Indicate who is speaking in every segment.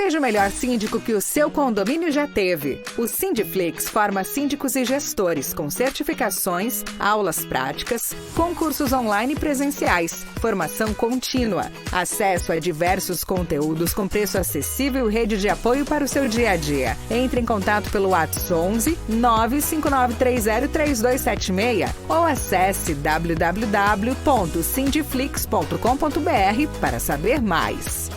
Speaker 1: Seja o melhor síndico que o seu condomínio já teve. O Sindiflix forma síndicos e gestores com certificações, aulas práticas, concursos online e presenciais, formação contínua, acesso a diversos conteúdos com preço acessível e rede de apoio para o seu dia a dia. Entre em contato pelo WhatsApp 11 959303276 ou acesse www.sindiflix.com.br para saber mais.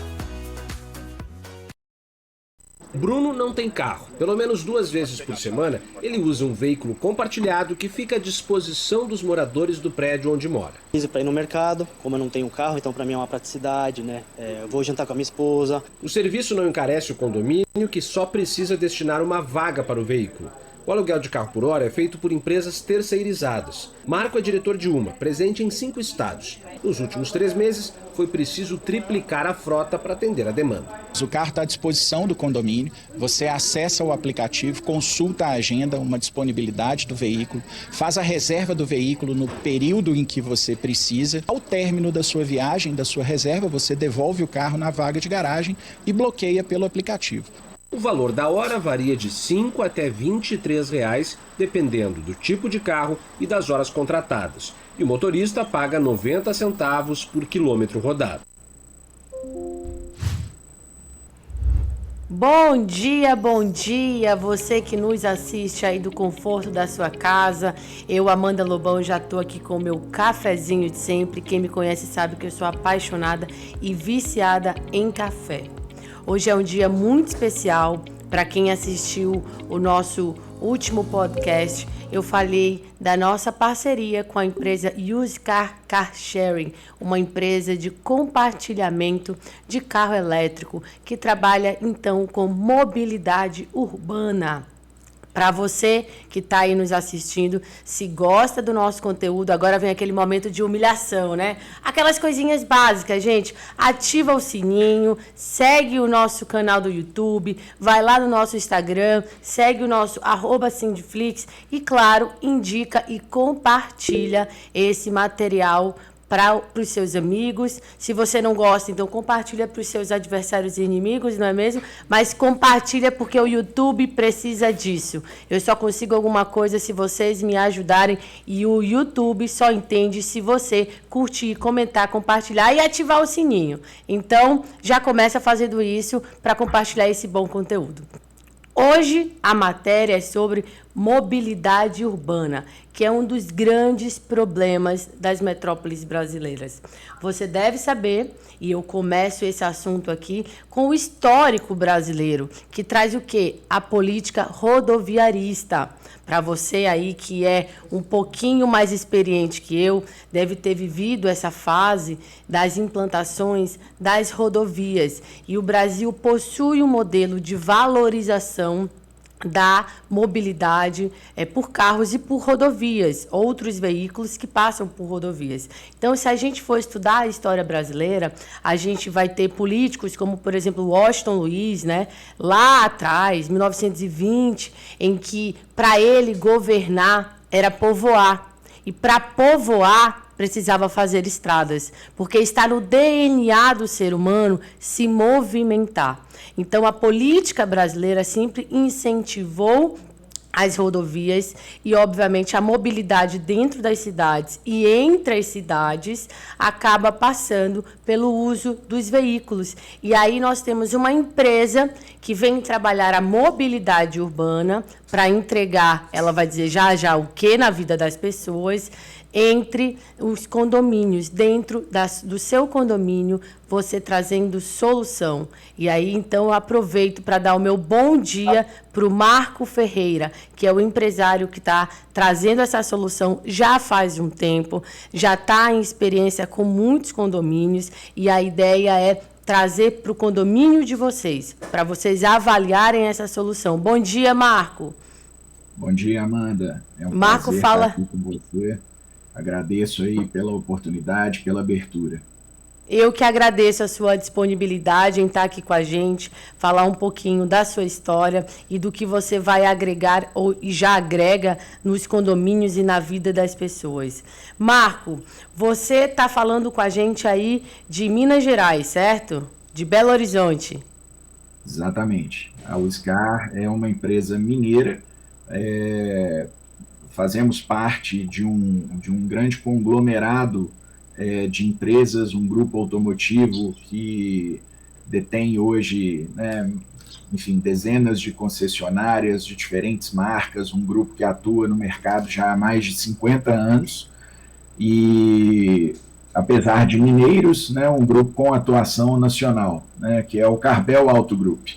Speaker 2: Bruno não tem carro. Pelo menos 2 vezes por semana, ele usa um veículo compartilhado que fica à disposição dos moradores do prédio onde mora.
Speaker 3: Preciso para ir no mercado, como eu não tenho carro, então para mim é uma praticidade, né? Eu vou jantar com a minha esposa.
Speaker 2: O serviço não encarece o condomínio, que só precisa destinar uma vaga para o veículo. O aluguel de carro por hora é feito por empresas terceirizadas. Marco é diretor de uma, presente em 5 estados. Nos últimos 3 meses, foi preciso triplicar a frota para atender a demanda.
Speaker 4: O carro está à disposição do condomínio, você acessa o aplicativo, consulta a agenda, uma disponibilidade do veículo, faz a reserva do veículo no período em que você precisa. Ao término da sua viagem, da sua reserva, você devolve o carro na vaga de garagem e bloqueia pelo aplicativo.
Speaker 2: O valor da hora varia de R$ 5 até R$ 23, dependendo do tipo de carro e das horas contratadas. E o motorista paga 90 centavos por quilômetro rodado.
Speaker 5: Bom dia, você que nos assiste aí do conforto da sua casa. Eu, Amanda Lobão, já tô aqui com o meu cafezinho de sempre. Quem me conhece sabe que eu sou apaixonada e viciada em café. Hoje é um dia muito especial. Para quem assistiu o nosso último podcast, eu falei da nossa parceria com a empresa Usecar Car Sharing, uma empresa de compartilhamento de carro elétrico que trabalha então com mobilidade urbana. Para você que está aí nos assistindo, se gosta do nosso conteúdo, agora vem aquele momento de humilhação, né? Aquelas coisinhas básicas, gente. Ativa o sininho, segue o nosso canal do YouTube, vai lá no nosso Instagram, segue o nosso @Sindiflix e, claro, indica e compartilha esse material para os seus amigos. Se você não gosta, então compartilha para os seus adversários e inimigos, não é mesmo? Mas compartilha porque o YouTube precisa disso. Eu só consigo alguma coisa se vocês me ajudarem e o YouTube só entende se você curtir, comentar, compartilhar e ativar o sininho. Então, já começa fazendo isso para compartilhar esse bom conteúdo. Hoje a matéria é sobre mobilidade urbana, que é um dos grandes problemas das metrópoles brasileiras. Você deve saber, e eu começo esse assunto aqui, com o histórico brasileiro, que traz o quê? A política rodoviarista. Para você aí que é um pouquinho mais experiente que eu, deve ter vivido essa fase das implantações das rodovias. E o Brasil possui um modelo de valorização da mobilidade por carros e por rodovias, outros veículos que passam por rodovias. Então, se a gente for estudar a história brasileira, a gente vai ter políticos como, por exemplo, Washington Luiz, né, lá atrás, 1920, em que para ele governar era povoar. E para povoar, precisava fazer estradas, porque está no DNA do ser humano se movimentar. Então, a política brasileira sempre incentivou as rodovias e, obviamente, a mobilidade dentro das cidades e entre as cidades acaba passando pelo uso dos veículos. E aí nós temos uma empresa que vem trabalhar a mobilidade urbana para entregar, ela vai dizer já o que na vida das pessoas, entre os condomínios, dentro do seu condomínio, você trazendo solução. E aí, então, eu aproveito para dar o meu bom dia para o Marco Ferreira, que é o empresário que está trazendo essa solução já faz um tempo, já está em experiência com muitos condomínios, e a ideia é trazer para o condomínio de vocês, para vocês avaliarem essa solução. Bom dia, Marco.
Speaker 6: Bom dia, Amanda. É um
Speaker 5: Marco,
Speaker 6: prazer
Speaker 5: fala.
Speaker 6: estar aqui com você. Agradeço aí pela oportunidade, pela abertura.
Speaker 5: Eu que agradeço a sua disponibilidade em estar aqui com a gente, falar um pouquinho da sua história e do que você vai agregar e já agrega nos condomínios e na vida das pessoas. Marco, você está falando com a gente aí de Minas Gerais, certo? De Belo Horizonte.
Speaker 6: Exatamente. A USCar é uma empresa mineira, fazemos parte de um grande conglomerado de empresas, um grupo automotivo que detém hoje, né, enfim, dezenas de concessionárias de diferentes marcas, um grupo que atua no mercado já há mais de 50 anos e, apesar de mineiros, né, um grupo com atuação nacional, né, que é o Carbel Auto Group.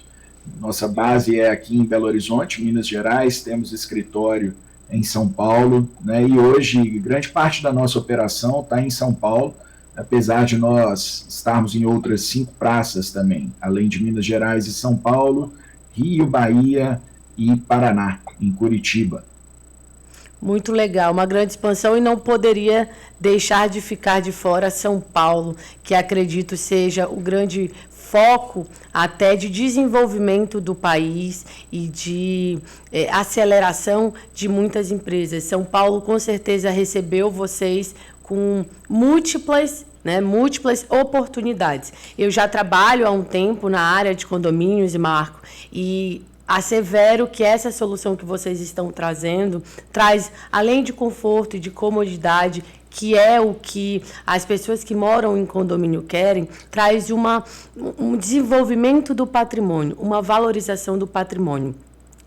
Speaker 6: Nossa base é aqui em Belo Horizonte, Minas Gerais, temos escritório em São Paulo, né, e hoje grande parte da nossa operação está em São Paulo, apesar de nós estarmos em outras 5 praças também, além de Minas Gerais e São Paulo, Rio, Bahia e Paraná, em Curitiba.
Speaker 5: Muito legal, uma grande expansão e não poderia deixar de ficar de fora São Paulo, que acredito seja o grande foco até de desenvolvimento do país e de aceleração de muitas empresas. São Paulo com certeza recebeu vocês com múltiplas oportunidades. Eu já trabalho há um tempo na área de condomínios, Marco, e assevero que essa solução que vocês estão trazendo traz, além de conforto e de comodidade, que é o que as pessoas que moram em condomínio querem, traz um desenvolvimento do patrimônio, uma valorização do patrimônio.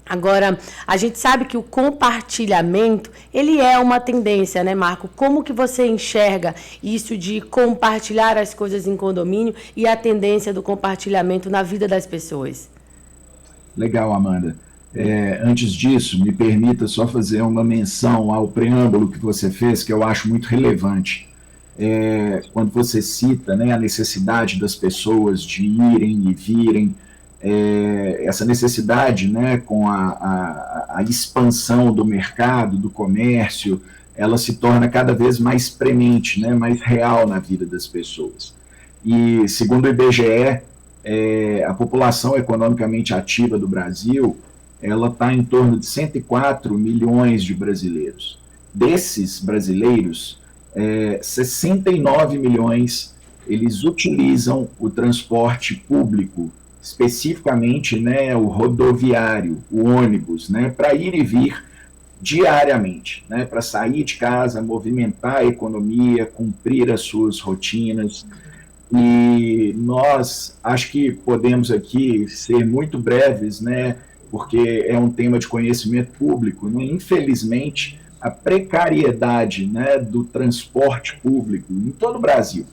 Speaker 5: Agora, a gente sabe que o compartilhamento, ele é uma tendência, né, Marco? Como que você enxerga isso de compartilhar as coisas em condomínio e a tendência do compartilhamento na vida das pessoas?
Speaker 6: Legal, Amanda. Antes disso, me permita só fazer uma menção ao preâmbulo que você fez, que eu acho muito relevante. Quando você cita, né, a necessidade das pessoas de irem e virem, essa necessidade, né, com a expansão do mercado, do comércio, ela se torna cada vez mais premente, né, mais real na vida das pessoas. E, segundo o IBGE, a população economicamente ativa do Brasil, ela está em torno de 104 milhões de brasileiros. Desses brasileiros, 69 milhões, eles utilizam o transporte público, especificamente, né, o rodoviário, o ônibus, né, para ir e vir diariamente, né, para sair de casa, movimentar a economia, cumprir as suas rotinas. E nós, acho que podemos aqui ser muito breves, né, porque é um tema de conhecimento público, né? Infelizmente, a precariedade, né, do transporte público em todo o Brasil,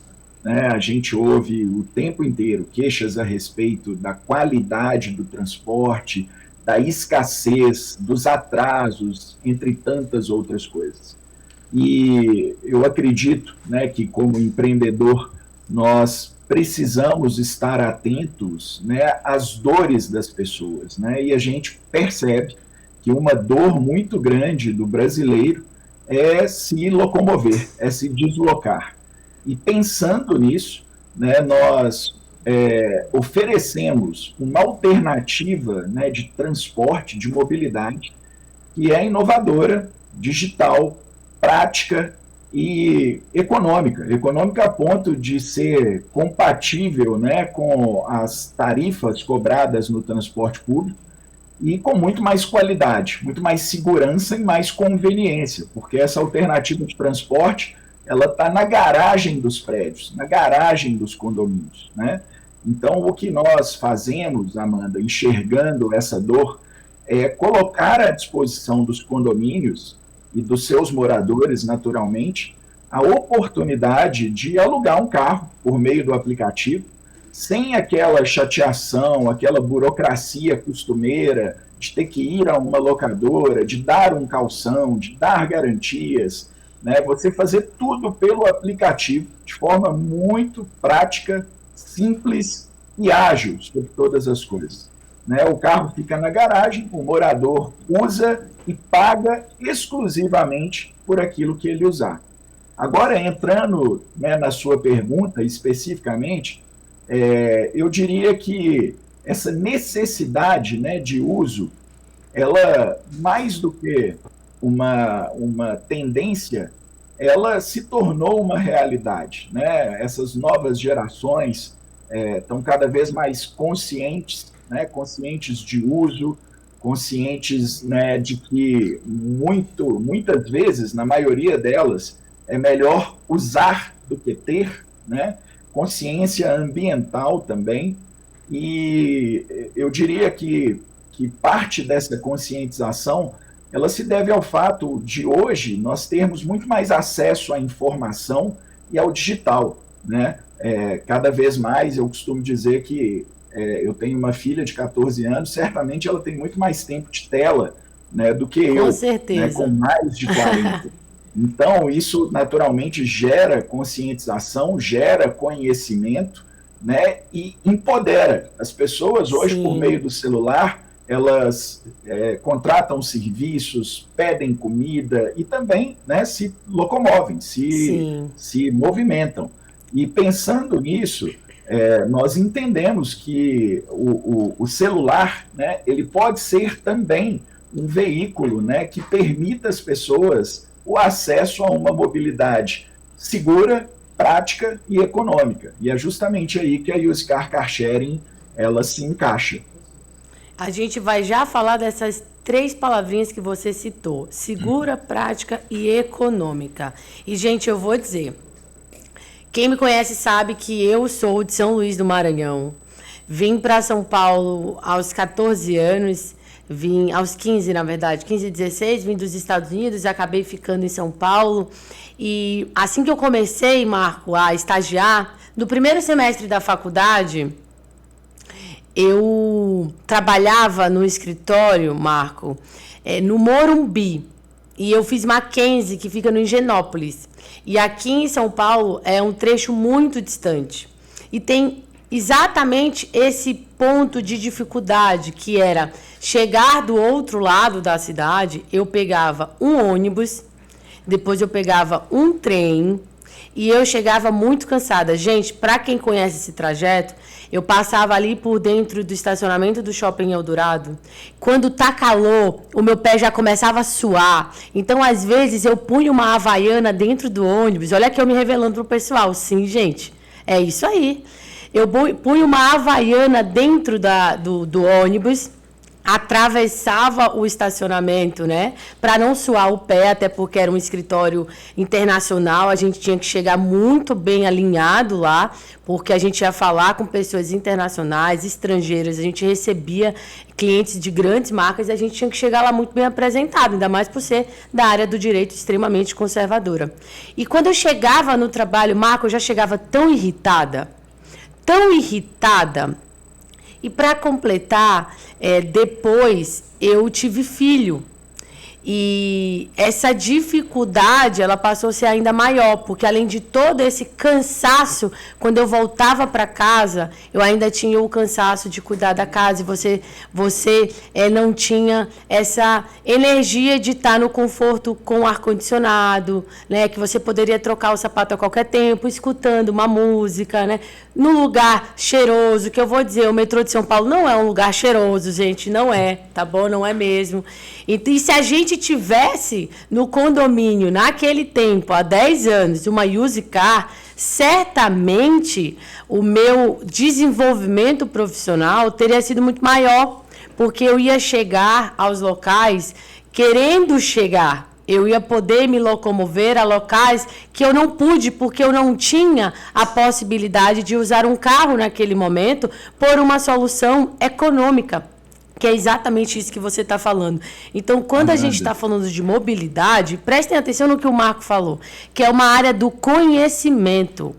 Speaker 6: né, a gente ouve o tempo inteiro queixas a respeito da qualidade do transporte, da escassez, dos atrasos, entre tantas outras coisas. E eu acredito, né, que como empreendedor nós precisamos estar atentos, né, às dores das pessoas, né, e a gente percebe que uma dor muito grande do brasileiro é se locomover, é se deslocar. E pensando nisso, né, nós oferecemos uma alternativa, né, de transporte, de mobilidade, que é inovadora, digital, prática e econômica a ponto de ser compatível, né, com as tarifas cobradas no transporte público e com muito mais qualidade, muito mais segurança e mais conveniência, porque essa alternativa de transporte ela está na garagem dos prédios, na garagem dos condomínios, né? Então, o que nós fazemos, Amanda, enxergando essa dor, é colocar à disposição dos condomínios e dos seus moradores, naturalmente, a oportunidade de alugar um carro por meio do aplicativo, sem aquela chateação, aquela burocracia costumeira de ter que ir a uma locadora, de dar um calção, de dar garantias, né? Você fazer tudo pelo aplicativo, de forma muito prática, simples e ágil sobre todas as coisas. Né? O carro fica na garagem, o morador usa e paga exclusivamente por aquilo que ele usar. Agora, entrando, né, na sua pergunta especificamente, eu diria que essa necessidade, né, de uso, ela, mais do que uma tendência, ela se tornou uma realidade. Né? Essas novas gerações estão cada vez mais conscientes né, conscientes de uso, conscientes, né, de que muitas vezes, na maioria delas, é melhor usar do que ter, né, consciência ambiental também, e eu diria que parte dessa conscientização ela se deve ao fato de hoje nós termos muito mais acesso à informação e ao digital, né? Cada vez mais eu costumo dizer que eu tenho uma filha de 14 anos, certamente ela tem muito mais tempo de tela, né, do que eu,
Speaker 5: Com certeza.
Speaker 6: né, com mais de 40. Então, isso naturalmente gera conscientização, gera conhecimento, né, e empodera as pessoas hoje. Sim. Por meio do celular, elas contratam serviços, pedem comida e também, né, se locomovem, se movimentam. E pensando nisso, nós entendemos que o celular, né, ele pode ser também um veículo, né, que permita às pessoas o acesso a uma mobilidade segura, prática e econômica. E é justamente aí que a Used Car Sharing ela se encaixa.
Speaker 5: A gente vai já falar dessas 3 palavrinhas que você citou: segura, prática e econômica. E, gente, eu vou dizer, quem me conhece sabe que eu sou de São Luís do Maranhão. Vim para São Paulo aos 14 anos, vim aos 15, na verdade, 15 e 16, vim dos Estados Unidos e acabei ficando em São Paulo. E assim que eu comecei, Marco, a estagiar, no primeiro semestre da faculdade, eu trabalhava no escritório, Marco, no Morumbi. E eu fiz Mackenzie, que fica no Higienópolis. E aqui em São Paulo é um trecho muito distante. E tem exatamente esse ponto de dificuldade, que era chegar do outro lado da cidade. Eu pegava um ônibus, depois eu pegava um trem e eu chegava muito cansada. Gente, para quem conhece esse trajeto, eu passava ali por dentro do estacionamento do Shopping Eldorado. Quando tá calor, o meu pé já começava a suar. Então, às vezes, eu punha uma Havaiana dentro do ônibus. Olha que eu me revelando pro pessoal. Sim, gente, é isso aí. Eu punha uma Havaiana dentro do ônibus, atravessava o estacionamento, né, para não suar o pé, até porque era um escritório internacional, a gente tinha que chegar muito bem alinhado lá, porque a gente ia falar com pessoas internacionais, estrangeiras, a gente recebia clientes de grandes marcas e a gente tinha que chegar lá muito bem apresentado, ainda mais por ser da área do direito extremamente conservadora. E quando eu chegava no trabalho, Marco, eu já chegava tão irritada, e para completar, depois eu tive filho. E essa dificuldade, ela passou a ser ainda maior, porque além de todo esse cansaço, quando eu voltava para casa, eu ainda tinha o cansaço de cuidar da casa, e você não tinha essa energia de estar no conforto com o ar-condicionado, né, que você poderia trocar o sapato a qualquer tempo, escutando uma música, né, num lugar cheiroso, que eu vou dizer, o metrô de São Paulo não é um lugar cheiroso, gente, não é, tá bom? Não é mesmo. E se a gente tivesse no condomínio, naquele tempo, há 10 anos, uma Used Car, certamente o meu desenvolvimento profissional teria sido muito maior, porque eu ia chegar aos locais querendo chegar. Eu ia poder me locomover a locais que eu não pude, porque eu não tinha a possibilidade de usar um carro naquele momento por uma solução econômica, que é exatamente isso que você está falando. Então, quando a gente está falando de mobilidade, prestem atenção no que o Marco falou, que é uma área do conhecimento.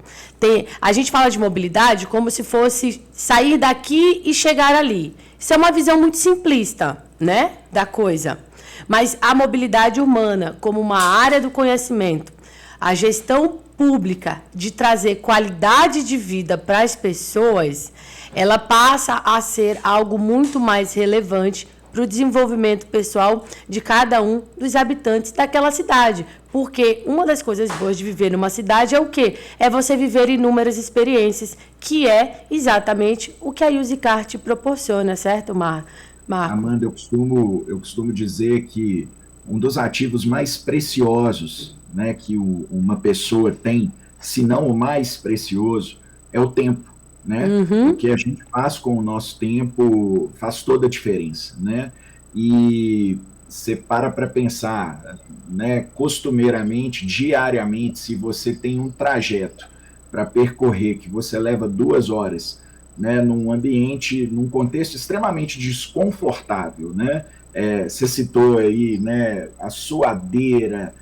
Speaker 5: A gente fala de mobilidade como se fosse sair daqui e chegar ali. Isso é uma visão muito simplista, né, da coisa. Mas a mobilidade humana, como uma área do conhecimento, a gestão pública de trazer qualidade de vida para as pessoas, ela passa a ser algo muito mais relevante para o desenvolvimento pessoal de cada um dos habitantes daquela cidade. Porque uma das coisas boas de viver numa cidade é o quê? É você viver inúmeras experiências, que é exatamente o que a Used Car te proporciona, certo, Marco?
Speaker 6: Amanda, eu costumo dizer que um dos ativos mais preciosos, né, que uma pessoa tem, se não o mais precioso, é o tempo. né? O que a gente faz com o nosso tempo faz toda a diferença, né? E você para pensar, né, costumeiramente, diariamente, se você tem um trajeto para percorrer que você leva 2 horas, né, num ambiente, num contexto extremamente desconfortável, né? Você citou aí, né, a suadeira,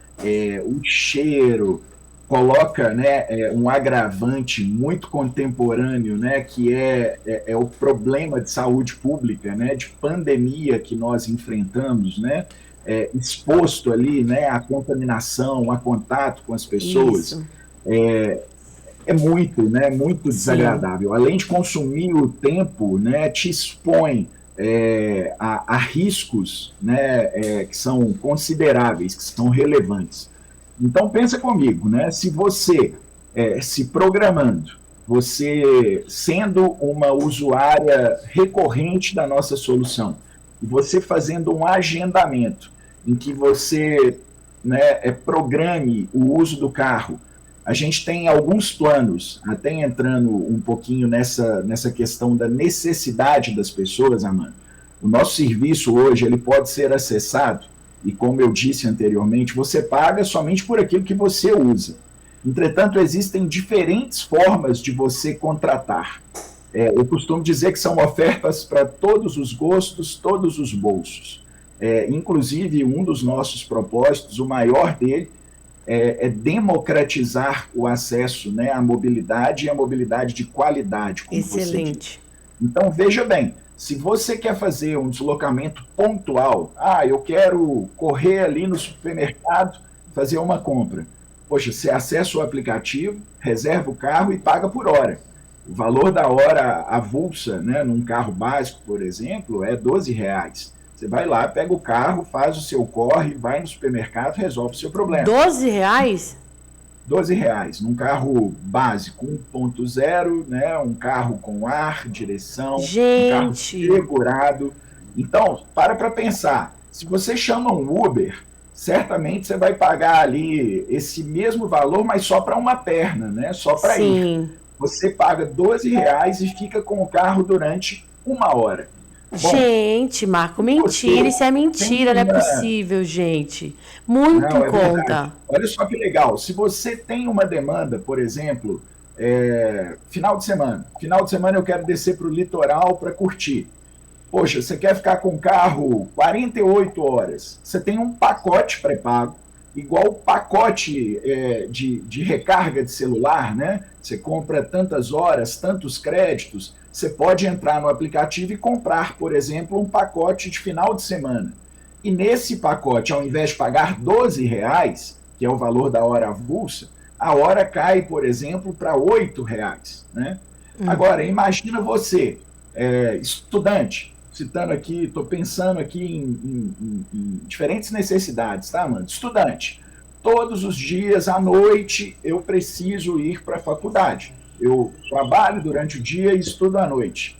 Speaker 6: o cheiro, coloca, né, um agravante muito contemporâneo, né, que é o problema de saúde pública, né, de pandemia que nós enfrentamos, né, exposto ali, né, à contaminação, a contato com as pessoas.
Speaker 5: Isso.
Speaker 6: É muito, né, muito
Speaker 5: Sim.
Speaker 6: desagradável. Além de consumir o tempo, né, te expõe a riscos, né, que são consideráveis, que são relevantes. Então pensa comigo, né, se você se programando, você sendo uma usuária recorrente da nossa solução, e você fazendo um agendamento em que você, né, programe o uso do carro. A gente tem alguns planos, até entrando um pouquinho nessa questão da necessidade das pessoas, Amanda. O nosso serviço hoje ele pode ser acessado, e como eu disse anteriormente, você paga somente por aquilo que você usa. Entretanto, existem diferentes formas de você contratar. Eu costumo dizer que são ofertas para todos os gostos, todos os bolsos. Inclusive, um dos nossos propósitos, o maior dele, é democratizar o acesso, né, à mobilidade e à mobilidade de qualidade, como
Speaker 5: Excelente.
Speaker 6: você disse. Então, veja bem, se você quer fazer um deslocamento pontual, eu quero correr ali no supermercado, fazer uma compra. Poxa, você acessa o aplicativo, reserva o carro e paga por hora. O valor da hora avulsa, né, num carro básico, por exemplo, é R$12. Você vai lá, pega o carro, faz o seu corre, vai no supermercado, resolve o seu problema.
Speaker 5: R$12?
Speaker 6: R$12, num carro básico, 1.0, né, um carro com ar, direção, um carro segurado. Então, para pensar, se você chama um Uber, certamente você vai pagar ali esse mesmo valor, mas só para uma perna, né, só para ir. Você paga R$12 e fica com o carro durante 1 hora. Bom,
Speaker 5: gente, Marco, mentira, isso é mentira, não é possível, gente. Muito em conta.
Speaker 6: Verdade. Olha só que legal, se você tem uma demanda, por exemplo, final de semana eu quero descer para o litoral para curtir. Poxa, você quer ficar com o carro 48 horas, você tem um pacote pré-pago, igual o pacote de recarga de celular, né? Você compra tantas horas, tantos créditos. Você pode entrar no aplicativo e comprar, por exemplo, um pacote de final de semana. E nesse pacote, ao invés de pagar R$12, que é o valor da hora avulsa, a hora cai, por exemplo, para R$8. Né? Agora, imagina você, estudante, citando aqui, estou pensando aqui em diferentes necessidades, tá, mano? Estudante, todos os dias à noite eu preciso ir para a faculdade. Eu trabalho durante o dia e estudo à noite.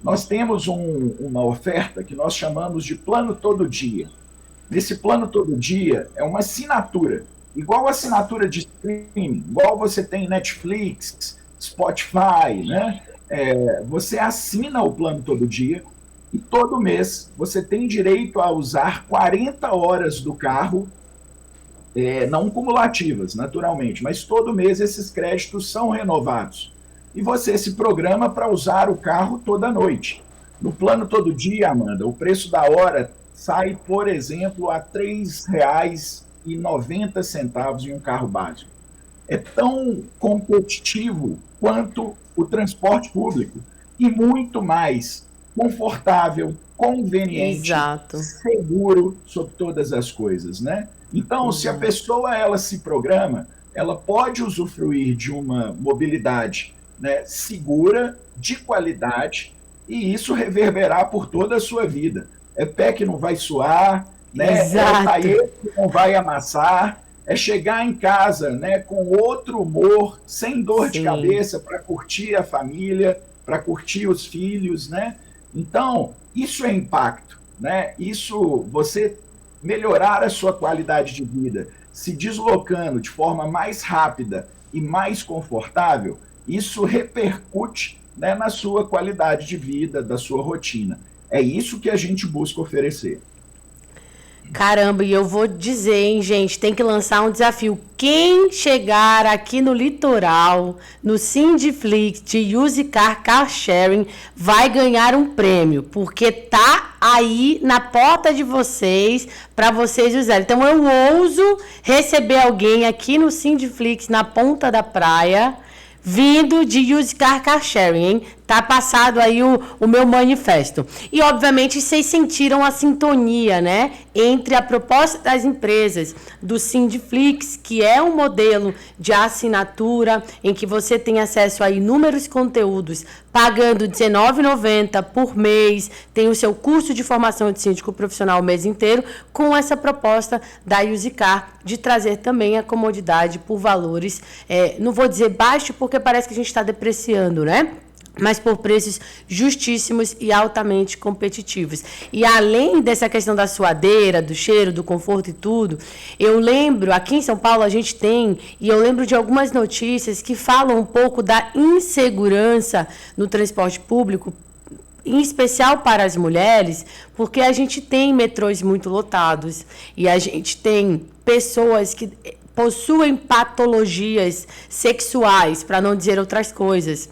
Speaker 6: Nós temos uma oferta que nós chamamos de plano todo dia. Nesse plano todo dia é uma assinatura, igual a assinatura de streaming, igual você tem Netflix, Spotify, né? Você assina o plano todo dia e todo mês você tem direito a usar 40 horas do carro, não cumulativas, naturalmente, mas todo mês esses créditos são renovados. E você se programa para usar o carro toda noite. No plano todo dia, Amanda, o preço da hora sai, por exemplo, a R$3,90 em um carro básico. É tão competitivo quanto o transporte público e muito mais confortável, conveniente, seguro sobre todas as coisas, né? Então, se a pessoa ela se programa, ela pode usufruir de uma mobilidade, né, segura, de qualidade, e isso reverberar por toda a sua vida. É pé que não vai suar, né? É taie que não vai amassar, é chegar em casa, né, com outro humor, sem dor de cabeça, para curtir a família, para curtir os filhos, né? Então, isso é impacto, né? Isso, você melhorar a sua qualidade de vida, se deslocando de forma mais rápida e mais confortável, isso repercute né, na sua qualidade de vida, da sua rotina. É isso que a gente busca oferecer.
Speaker 5: Caramba, e eu vou dizer, hein, gente, tem que lançar um desafio. Quem chegar aqui no litoral, no Sindiflix de Use Car Car Sharing, vai ganhar um prêmio, porque tá aí na porta de vocês, para vocês usarem. Então eu ouso receber alguém aqui no Sindiflix, na ponta da praia, vindo de Use Car Car Sharing, hein? Tá passado aí o meu manifesto. E, obviamente, vocês sentiram a sintonia, né? Entre a proposta das empresas do Sindiflix, que é um modelo de assinatura em que você tem acesso a inúmeros conteúdos, pagando R$19,90 por mês, tem o seu curso de formação de síndico profissional o mês inteiro, com essa proposta da Use Car de trazer também a comodidade por valores, não vou dizer baixo, porque parece que a gente está depreciando, né? Mas por preços justíssimos e altamente competitivos. E além dessa questão da suadeira, do cheiro, do conforto e tudo, eu lembro, aqui em São Paulo a gente tem, e eu lembro de algumas notícias que falam um pouco da insegurança no transporte público, em especial para as mulheres, porque a gente tem metrôs muito lotados e a gente tem pessoas que possuem patologias sexuais, para não dizer outras coisas.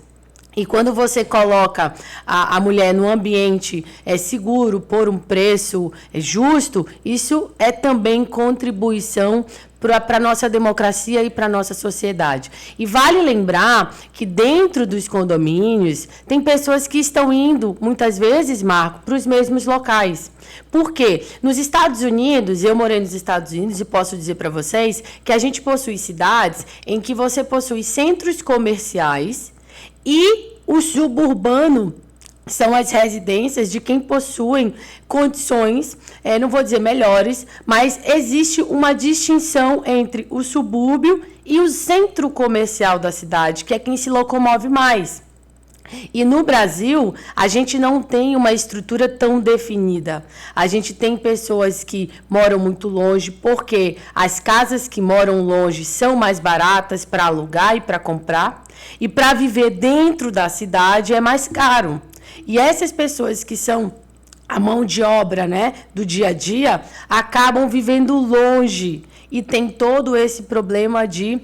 Speaker 5: E quando você coloca a mulher num ambiente seguro, por um preço justo, isso é também contribuição para a nossa democracia e para a nossa sociedade. E vale lembrar que dentro dos condomínios tem pessoas que estão indo, muitas vezes, Marco, para os mesmos locais. Por quê? Nos Estados Unidos, eu morei nos Estados Unidos e posso dizer para vocês que a gente possui cidades em que você possui centros comerciais e o suburbano são as residências de quem possuem condições, não vou dizer melhores, mas existe uma distinção entre o subúrbio e o centro comercial da cidade, que é quem se locomove mais. E no Brasil, a gente não tem uma estrutura tão definida. A gente tem pessoas que moram muito longe, porque as casas que moram longe são mais baratas para alugar e para comprar. E para viver dentro da cidade é mais caro. E essas pessoas que são a mão de obra, né, do dia a dia, acabam vivendo longe. E tem todo esse problema de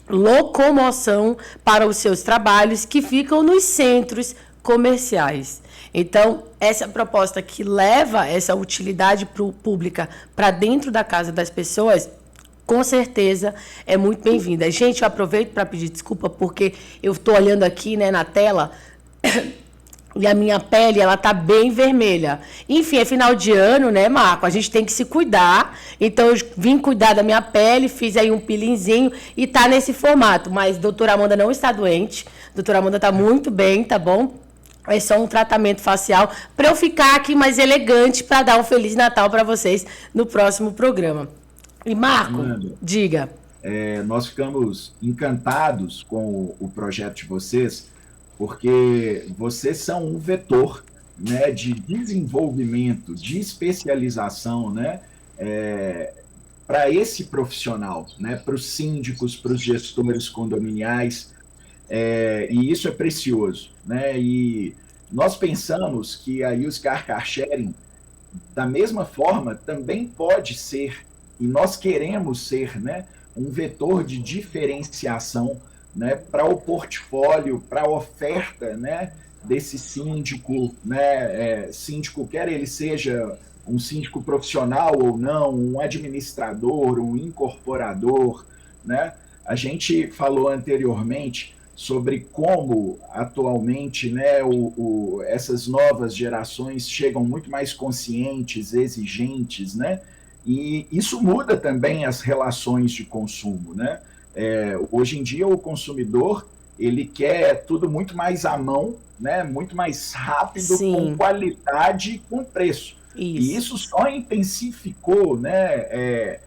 Speaker 5: locomoção para os seus trabalhos que ficam nos centros comerciais. Então, essa proposta que leva essa utilidade pública para dentro da casa das pessoas, com certeza é muito bem-vinda. Gente, eu aproveito para pedir desculpa porque eu estou olhando aqui, né, na tela e a minha pele, ela tá bem vermelha. Enfim, é final de ano, né, Marco? A gente tem que se cuidar. Então, eu vim cuidar da minha pele, fiz aí um peelinzinho e tá nesse formato. Mas a doutora Amanda não está doente. A doutora Amanda tá muito bem, tá bom? É só um tratamento facial para eu ficar aqui mais elegante para dar um Feliz Natal para vocês no próximo programa. E, Marco, Amanda, diga.
Speaker 6: Nós ficamos encantados com o projeto de vocês, porque vocês são um vetor, né, de desenvolvimento, de especialização, né, para esse profissional, né, para os síndicos, para os gestores condominiais, e isso é precioso, né, e nós pensamos que a Use Car Car Sharing, da mesma forma, também pode ser, e nós queremos ser, né, um vetor de diferenciação, né, para o portfólio, para a oferta, né, desse síndico, né, síndico, quer ele seja um síndico profissional ou não, um administrador, um incorporador, né? A gente falou anteriormente sobre como atualmente, né, essas novas gerações chegam muito mais conscientes, exigentes, né? E isso muda também as relações de consumo, né? Hoje em dia o consumidor ele quer tudo muito mais à mão, né? Muito mais rápido, sim, com qualidade e com preço. Isso. E isso só intensificou, né?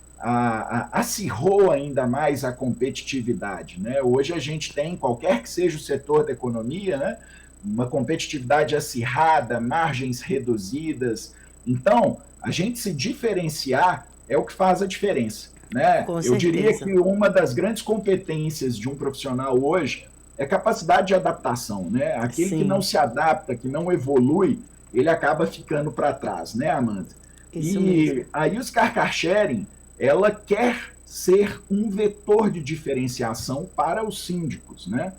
Speaker 6: Acirrou ainda mais a competitividade, né? Hoje a gente tem, qualquer que seja o setor da economia, né, uma competitividade acirrada, margens reduzidas. Então, a gente se diferenciar é o que faz a diferença, né? Eu diria que uma das grandes competências de um profissional hoje é capacidade de adaptação, né? Aquele que não se adapta, que não evolui, ele acaba ficando para trás, né, Amanda?
Speaker 5: Isso mesmo.
Speaker 6: Aí os car sharing, ela quer ser um vetor de diferenciação para os síndicos, né?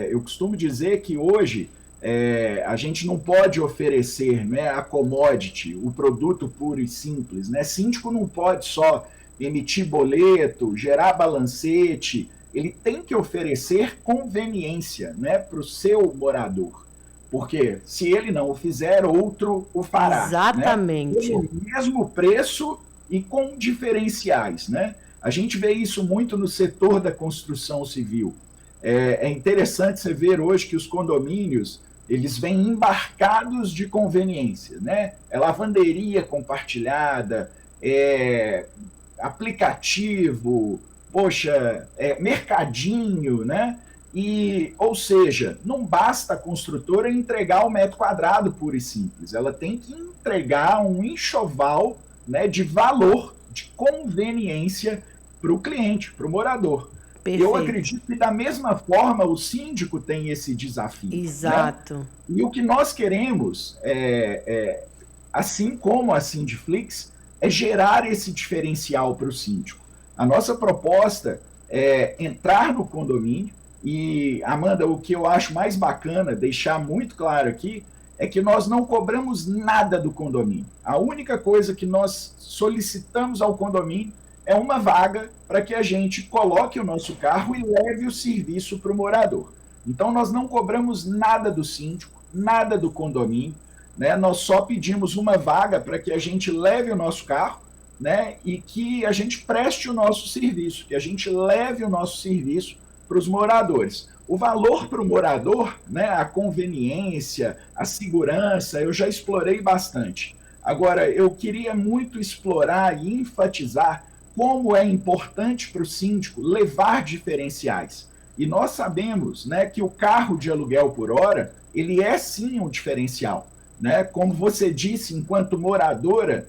Speaker 6: Eu costumo dizer que hoje a gente não pode oferecer, né, a commodity, o produto puro e simples, né? Síndico não pode só emitir boleto, gerar balancete, ele tem que oferecer conveniência, né, para o seu morador. Porque se ele não o fizer, outro o fará.
Speaker 5: Exatamente.
Speaker 6: Né? Com o mesmo preço e com diferenciais, né? A gente vê isso muito no setor da construção civil. É interessante você ver hoje que os condomínios, eles vêm embarcados de conveniência, né? É lavanderia compartilhada, aplicativo, mercadinho, né? Ou seja, não basta a construtora entregar o metro quadrado puro e simples, ela tem que entregar um enxoval, né, de valor, de conveniência para o cliente, para o morador.
Speaker 5: Perfeito.
Speaker 6: Eu acredito que da mesma forma o síndico tem esse desafio.
Speaker 5: Exato.
Speaker 6: Né? E o que nós queremos, assim como a Sindiflix, é gerar esse diferencial para o síndico. A nossa proposta é entrar no condomínio e, Amanda, o que eu acho mais bacana, deixar muito claro aqui, é que nós não cobramos nada do condomínio. A única coisa que nós solicitamos ao condomínio é uma vaga para que a gente coloque o nosso carro e leve o serviço para o morador. Então, nós não cobramos nada do síndico, nada do condomínio, né? Nós só pedimos uma vaga para que a gente leve o nosso carro, né? E que a gente preste o nosso serviço, que a gente leve o nosso serviço para os moradores. O valor para o morador, né, a conveniência, a segurança, eu já explorei bastante. Agora, eu queria muito explorar e enfatizar como é importante para o síndico levar diferenciais. E nós sabemos, né, que o carro de aluguel por hora, ele é sim um diferencial. Né? Como você disse, enquanto moradora,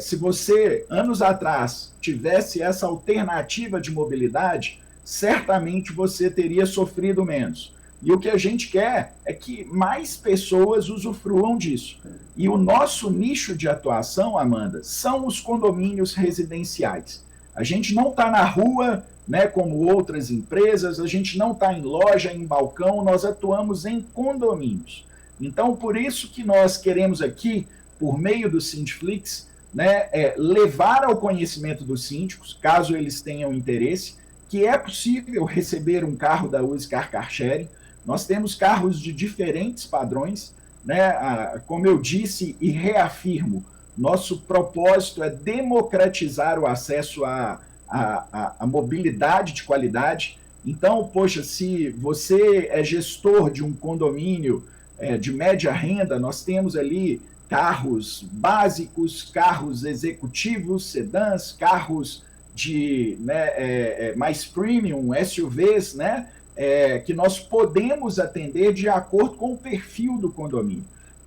Speaker 6: se você, anos atrás, tivesse essa alternativa de mobilidade, certamente você teria sofrido menos. E o que a gente quer é que mais pessoas usufruam disso. E o nosso nicho de atuação, Amanda, são os condomínios residenciais. A gente não está na rua, né, como outras empresas, a gente não está em loja, em balcão, nós atuamos em condomínios. Então, por isso que nós queremos aqui, por meio do Sindiflix, né, levar ao conhecimento dos síndicos, caso eles tenham interesse, que é possível receber um carro da Uzi Car Sharing. Nós temos carros de diferentes padrões, né? Como eu disse e reafirmo, nosso propósito é democratizar o acesso à mobilidade de qualidade. Então, poxa, se você é gestor de um condomínio de média renda, nós temos ali carros básicos, carros executivos, sedãs, carros mais premium, SUVs, né, que nós podemos atender de acordo com o perfil do condomínio.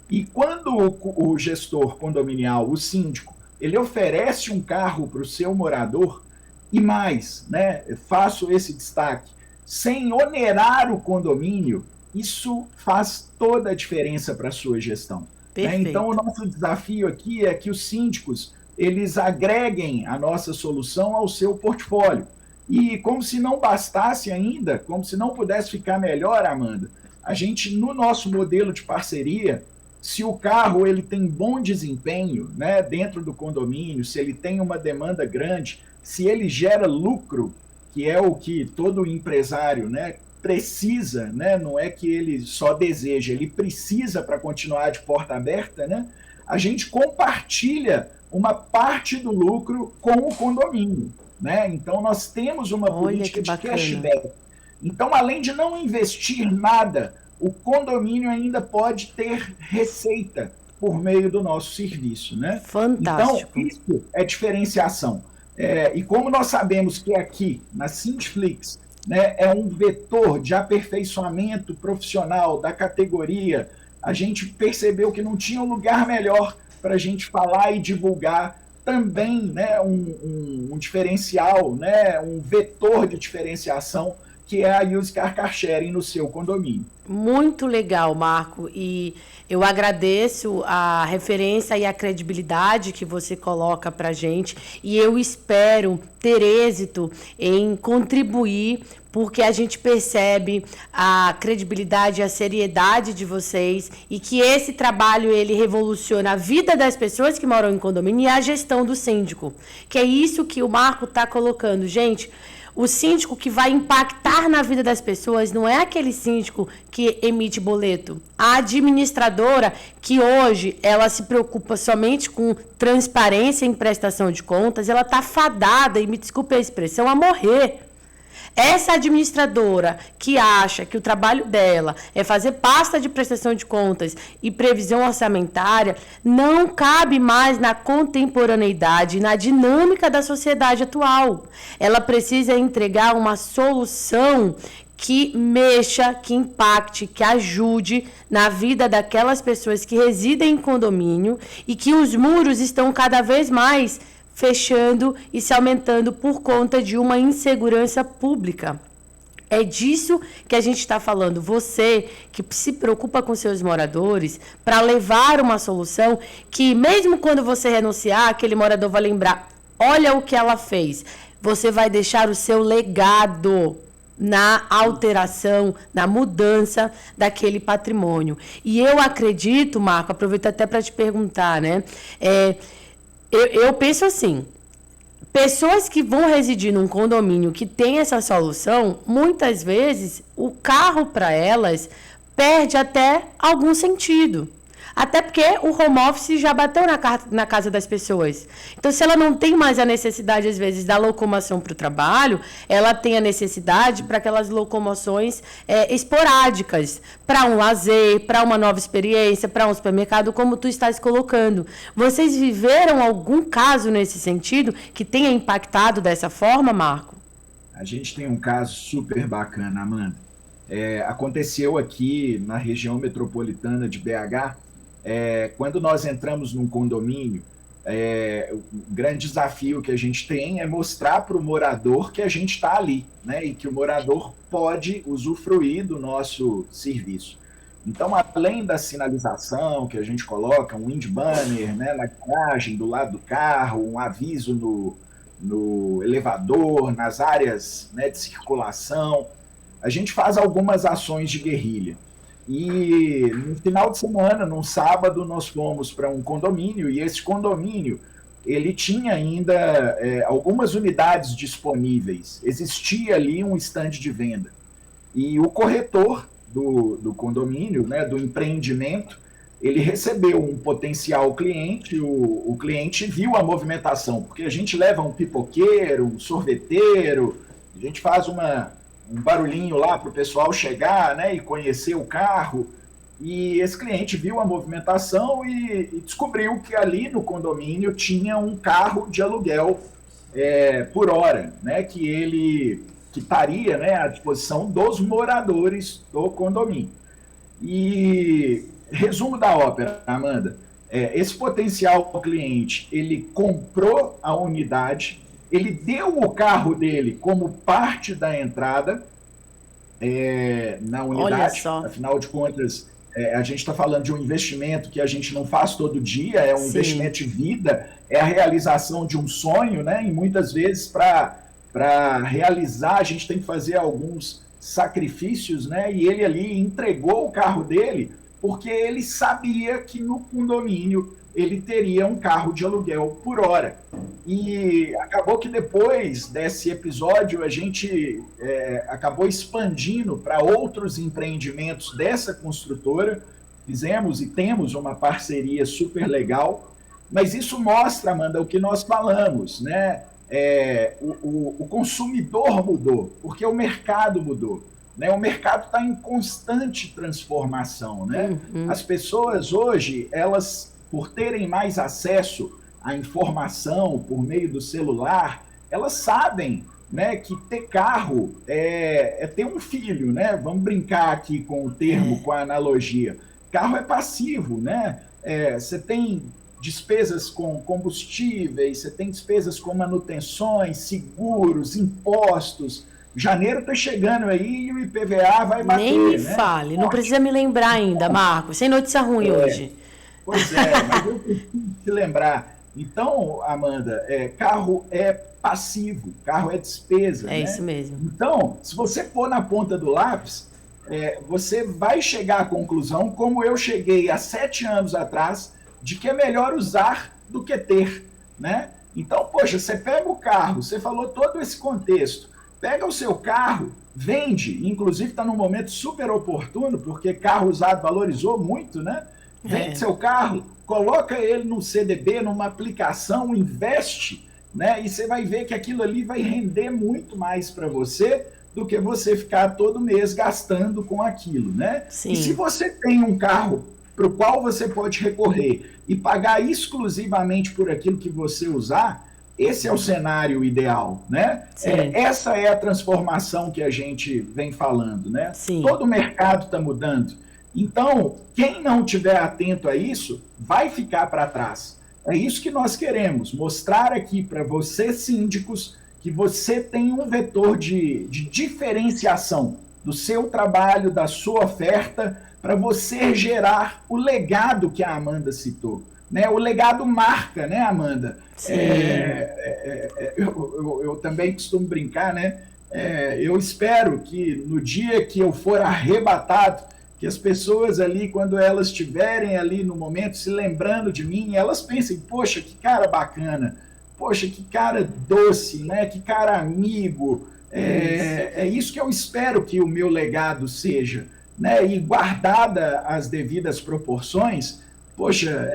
Speaker 6: E quando o gestor condominial, o síndico, ele oferece um carro para o seu morador, e mais, né, faço esse destaque, sem onerar o condomínio, isso faz toda a diferença para a sua gestão. Né? Então, o nosso desafio aqui é que os síndicos eles agreguem a nossa solução ao seu portfólio. E como se não bastasse ainda, como se não pudesse ficar melhor, Amanda, a gente, no nosso modelo de parceria, se o carro ele tem bom desempenho, né, dentro do condomínio, se ele tem uma demanda grande, se ele gera lucro, que é o que todo empresário, né, precisa, né, não é que ele só deseja, ele precisa para continuar de porta aberta, né, a gente compartilha uma parte do lucro com o condomínio, né? Então, nós temos uma política de cashback. Então, além de não investir nada, o condomínio ainda pode ter receita por meio do nosso serviço, né?
Speaker 5: Fantástico.
Speaker 6: Então, isso é diferenciação. E como nós sabemos que aqui, na Sindiflix, né, é um vetor de aperfeiçoamento profissional da categoria, a gente percebeu que não tinha um lugar melhor para a gente falar e divulgar também, né, um diferencial, né, um vetor de diferenciação que é a Used Car Sharing no seu condomínio.
Speaker 5: Muito legal, Marco, e eu agradeço a referência e a credibilidade que você coloca para a gente, e eu espero ter êxito em contribuir, porque a gente percebe a credibilidade e a seriedade de vocês, e que esse trabalho ele revoluciona a vida das pessoas que moram em condomínio e a gestão do síndico, que é isso que o Marco está colocando. Gente, o síndico que vai impactar na vida das pessoas não é aquele síndico que emite boleto. A administradora, que hoje ela se preocupa somente com transparência em prestação de contas, ela está fadada, e me desculpe a expressão, a morrer. Essa administradora que acha que o trabalho dela é fazer pasta de prestação de contas e previsão orçamentária, não cabe mais na contemporaneidade, na dinâmica da sociedade atual. Ela precisa entregar uma solução que mexa, que impacte, que ajude na vida daquelas pessoas que residem em condomínio e que os muros estão cada vez mais fechando e se aumentando por conta de uma insegurança pública. É disso que a gente está falando. Você que se preocupa com seus moradores, para levar uma solução que, mesmo quando você renunciar, aquele morador vai lembrar, olha o que ela fez. Você vai deixar o seu legado na alteração, na mudança daquele patrimônio. E eu acredito, Marco, aproveito até para te perguntar, né? Eu penso assim, pessoas que vão residir num condomínio que tem essa solução, muitas vezes o carro para elas perde até algum sentido. Até porque o home office já bateu na casa das pessoas. Então, se ela não tem mais a necessidade, às vezes, da locomoção para o trabalho, ela tem a necessidade para aquelas locomoções esporádicas, para um lazer, para uma nova experiência, para um supermercado, como tu estás colocando. Vocês viveram algum caso nesse sentido que tenha impactado dessa forma, Marco?
Speaker 6: A gente tem um caso super bacana, Amanda. Aconteceu aqui na região metropolitana de BH. Quando nós entramos num condomínio, o grande desafio que a gente tem é mostrar para o morador que a gente está ali, né? E que o morador pode usufruir do nosso serviço. Então, além da sinalização que a gente coloca, um wind banner, né, na garagem, do lado do carro, um aviso no elevador, nas áreas, né, de circulação, a gente faz algumas ações de guerrilha. E no final de semana, num sábado, nós fomos para um condomínio, e esse condomínio, ele tinha ainda algumas unidades disponíveis. Existia ali um stand de venda. E o corretor do condomínio, né, do empreendimento, ele recebeu um potencial cliente, o cliente viu a movimentação, porque a gente leva um pipoqueiro, um sorveteiro, a gente faz um barulhinho lá para o pessoal chegar, né, e conhecer o carro, e esse cliente viu a movimentação e descobriu que ali no condomínio tinha um carro de aluguel por hora, né, que estaria, né, à disposição dos moradores do condomínio. E resumo da ópera, Amanda, esse potencial cliente, ele comprou a unidade, ele deu o carro dele como parte da entrada na unidade. Afinal de contas, a gente está falando de um investimento que a gente não faz todo dia, é um investimento de vida, é a realização de um sonho, né? E muitas vezes, para realizar, a gente tem que fazer alguns sacrifícios, né? E ele ali entregou o carro dele porque ele sabia que no condomínio ele teria um carro de aluguel por hora. E acabou que depois desse episódio a gente acabou expandindo para outros empreendimentos dessa construtora. Fizemos e temos uma parceria super legal, mas isso mostra, Amanda, o que nós falamos, né? O consumidor mudou, porque o mercado mudou. Né? O mercado está em constante transformação. Né? As pessoas hoje, elas, por terem mais acesso à informação por meio do celular, elas sabem, né, que ter carro é ter um filho, né? Vamos brincar aqui com o termo, com a analogia. Carro é passivo, né? Você tem despesas com combustíveis, você tem despesas com manutenções, seguros, impostos. Janeiro está chegando aí e o IPVA vai bater.
Speaker 5: Nem me
Speaker 6: né?
Speaker 5: fale, não precisa me lembrar ainda, Marco. Sem notícia ruim hoje.
Speaker 6: Pois é, mas eu preciso te lembrar. Então, Amanda, carro é passivo, carro é despesa.
Speaker 5: É
Speaker 6: né?
Speaker 5: isso mesmo.
Speaker 6: Então, se você pôr na ponta do lápis, você vai chegar à conclusão, como eu cheguei há 7 anos atrás, de que é melhor usar do que ter, né? Então, poxa, você pega o carro, você falou todo esse contexto, pega o seu carro, vende, inclusive está num momento super oportuno, porque carro usado valorizou muito, né? Vende seu carro, coloca ele no CDB, numa aplicação, investe, né? E você vai ver que aquilo ali vai render muito mais para você do que você ficar todo mês gastando com aquilo, né?
Speaker 5: Sim.
Speaker 6: E se você tem um carro para o qual você pode recorrer e pagar exclusivamente por aquilo que você usar, esse é o cenário ideal, né? Essa é a transformação que a gente vem falando, né?
Speaker 5: Sim.
Speaker 6: Todo o mercado está mudando. Então, quem não estiver atento a isso, vai ficar para trás. É isso que nós queremos, mostrar aqui para vocês, síndicos, que você tem um vetor de diferenciação do seu trabalho, da sua oferta, para você gerar o legado que a Amanda citou. Né? O legado marca, né, Amanda? Eu também costumo brincar, né? Eu espero que no dia que eu for arrebatado, que as pessoas ali, quando elas estiverem ali no momento se lembrando de mim, elas pensem, poxa, que cara bacana, poxa, que cara doce, né? Que cara amigo. É isso que eu espero que o meu legado seja, né? E guardada as devidas proporções, poxa,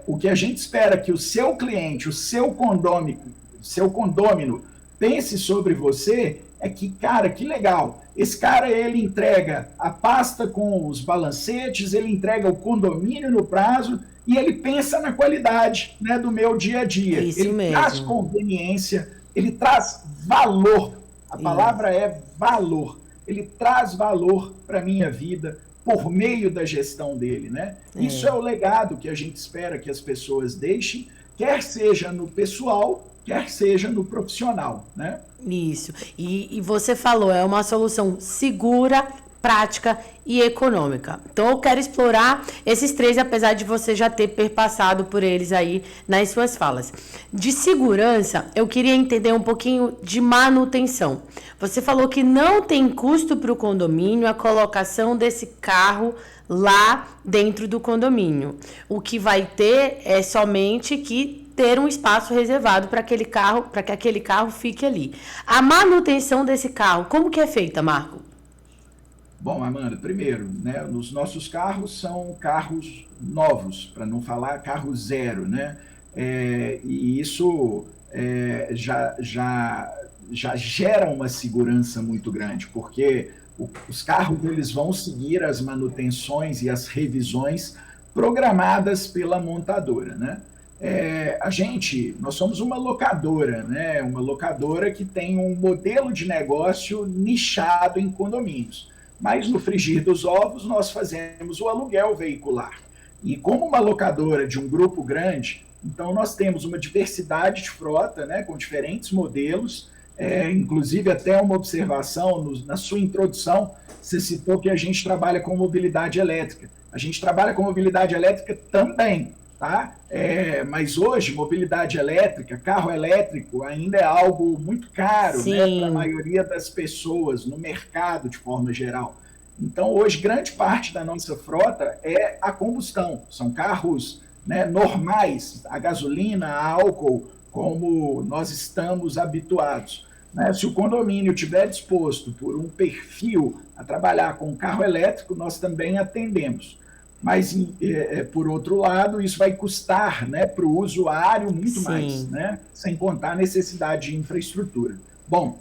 Speaker 6: o que a gente espera que o seu cliente, o seu condômino pense sobre você é que, cara, que legal. Esse cara, ele entrega a pasta com os balancetes, ele entrega o condomínio no prazo e ele pensa na qualidade, né, do meu dia a dia.
Speaker 5: Isso
Speaker 6: ele
Speaker 5: mesmo.
Speaker 6: traz conveniência, ele traz valor. A palavra é valor. Ele traz valor para a minha vida por meio da gestão dele, né? Isso é o legado que a gente espera que as pessoas deixem, quer seja no pessoal, quer seja no profissional, né?
Speaker 5: Isso. E você falou, é uma solução segura, prática e econômica. Então eu quero explorar esses 3, apesar de você já ter perpassado por eles aí nas suas falas. De segurança, eu queria entender um pouquinho de manutenção. Você falou que não tem custo para o condomínio a colocação desse carro lá dentro do condomínio. O que vai ter é somente que ter um espaço reservado para aquele carro, para que aquele carro fique ali. A manutenção desse carro, como que é feita, Marco?
Speaker 6: Bom, Amanda, primeiro, né, os nossos carros são carros novos, para não falar carro zero, né? E isso já gera uma segurança muito grande, porque os carros eles vão seguir as manutenções e as revisões programadas pela montadora, né? Nós somos uma locadora, né? Uma locadora que tem um modelo de negócio nichado em condomínios. Mas no frigir dos ovos nós fazemos o aluguel veicular. E como uma locadora de um grupo grande, então nós temos uma diversidade de frota, né? Com diferentes modelos, inclusive até uma observação na sua introdução, você citou que a gente trabalha com mobilidade elétrica. A gente trabalha com mobilidade elétrica também, tá? Mas hoje, mobilidade elétrica, carro elétrico, ainda é algo muito caro, né, para a maioria das pessoas no mercado de forma geral. Então, hoje, grande parte da nossa frota é a combustão. São carros, né, normais, a gasolina, a álcool, como nós estamos habituados. Né? Se o condomínio estiver disposto por um perfil a trabalhar com carro elétrico, nós também atendemos. Mas, por outro lado, isso vai custar, né, para o usuário muito mais, né, sem contar a necessidade de infraestrutura. Bom,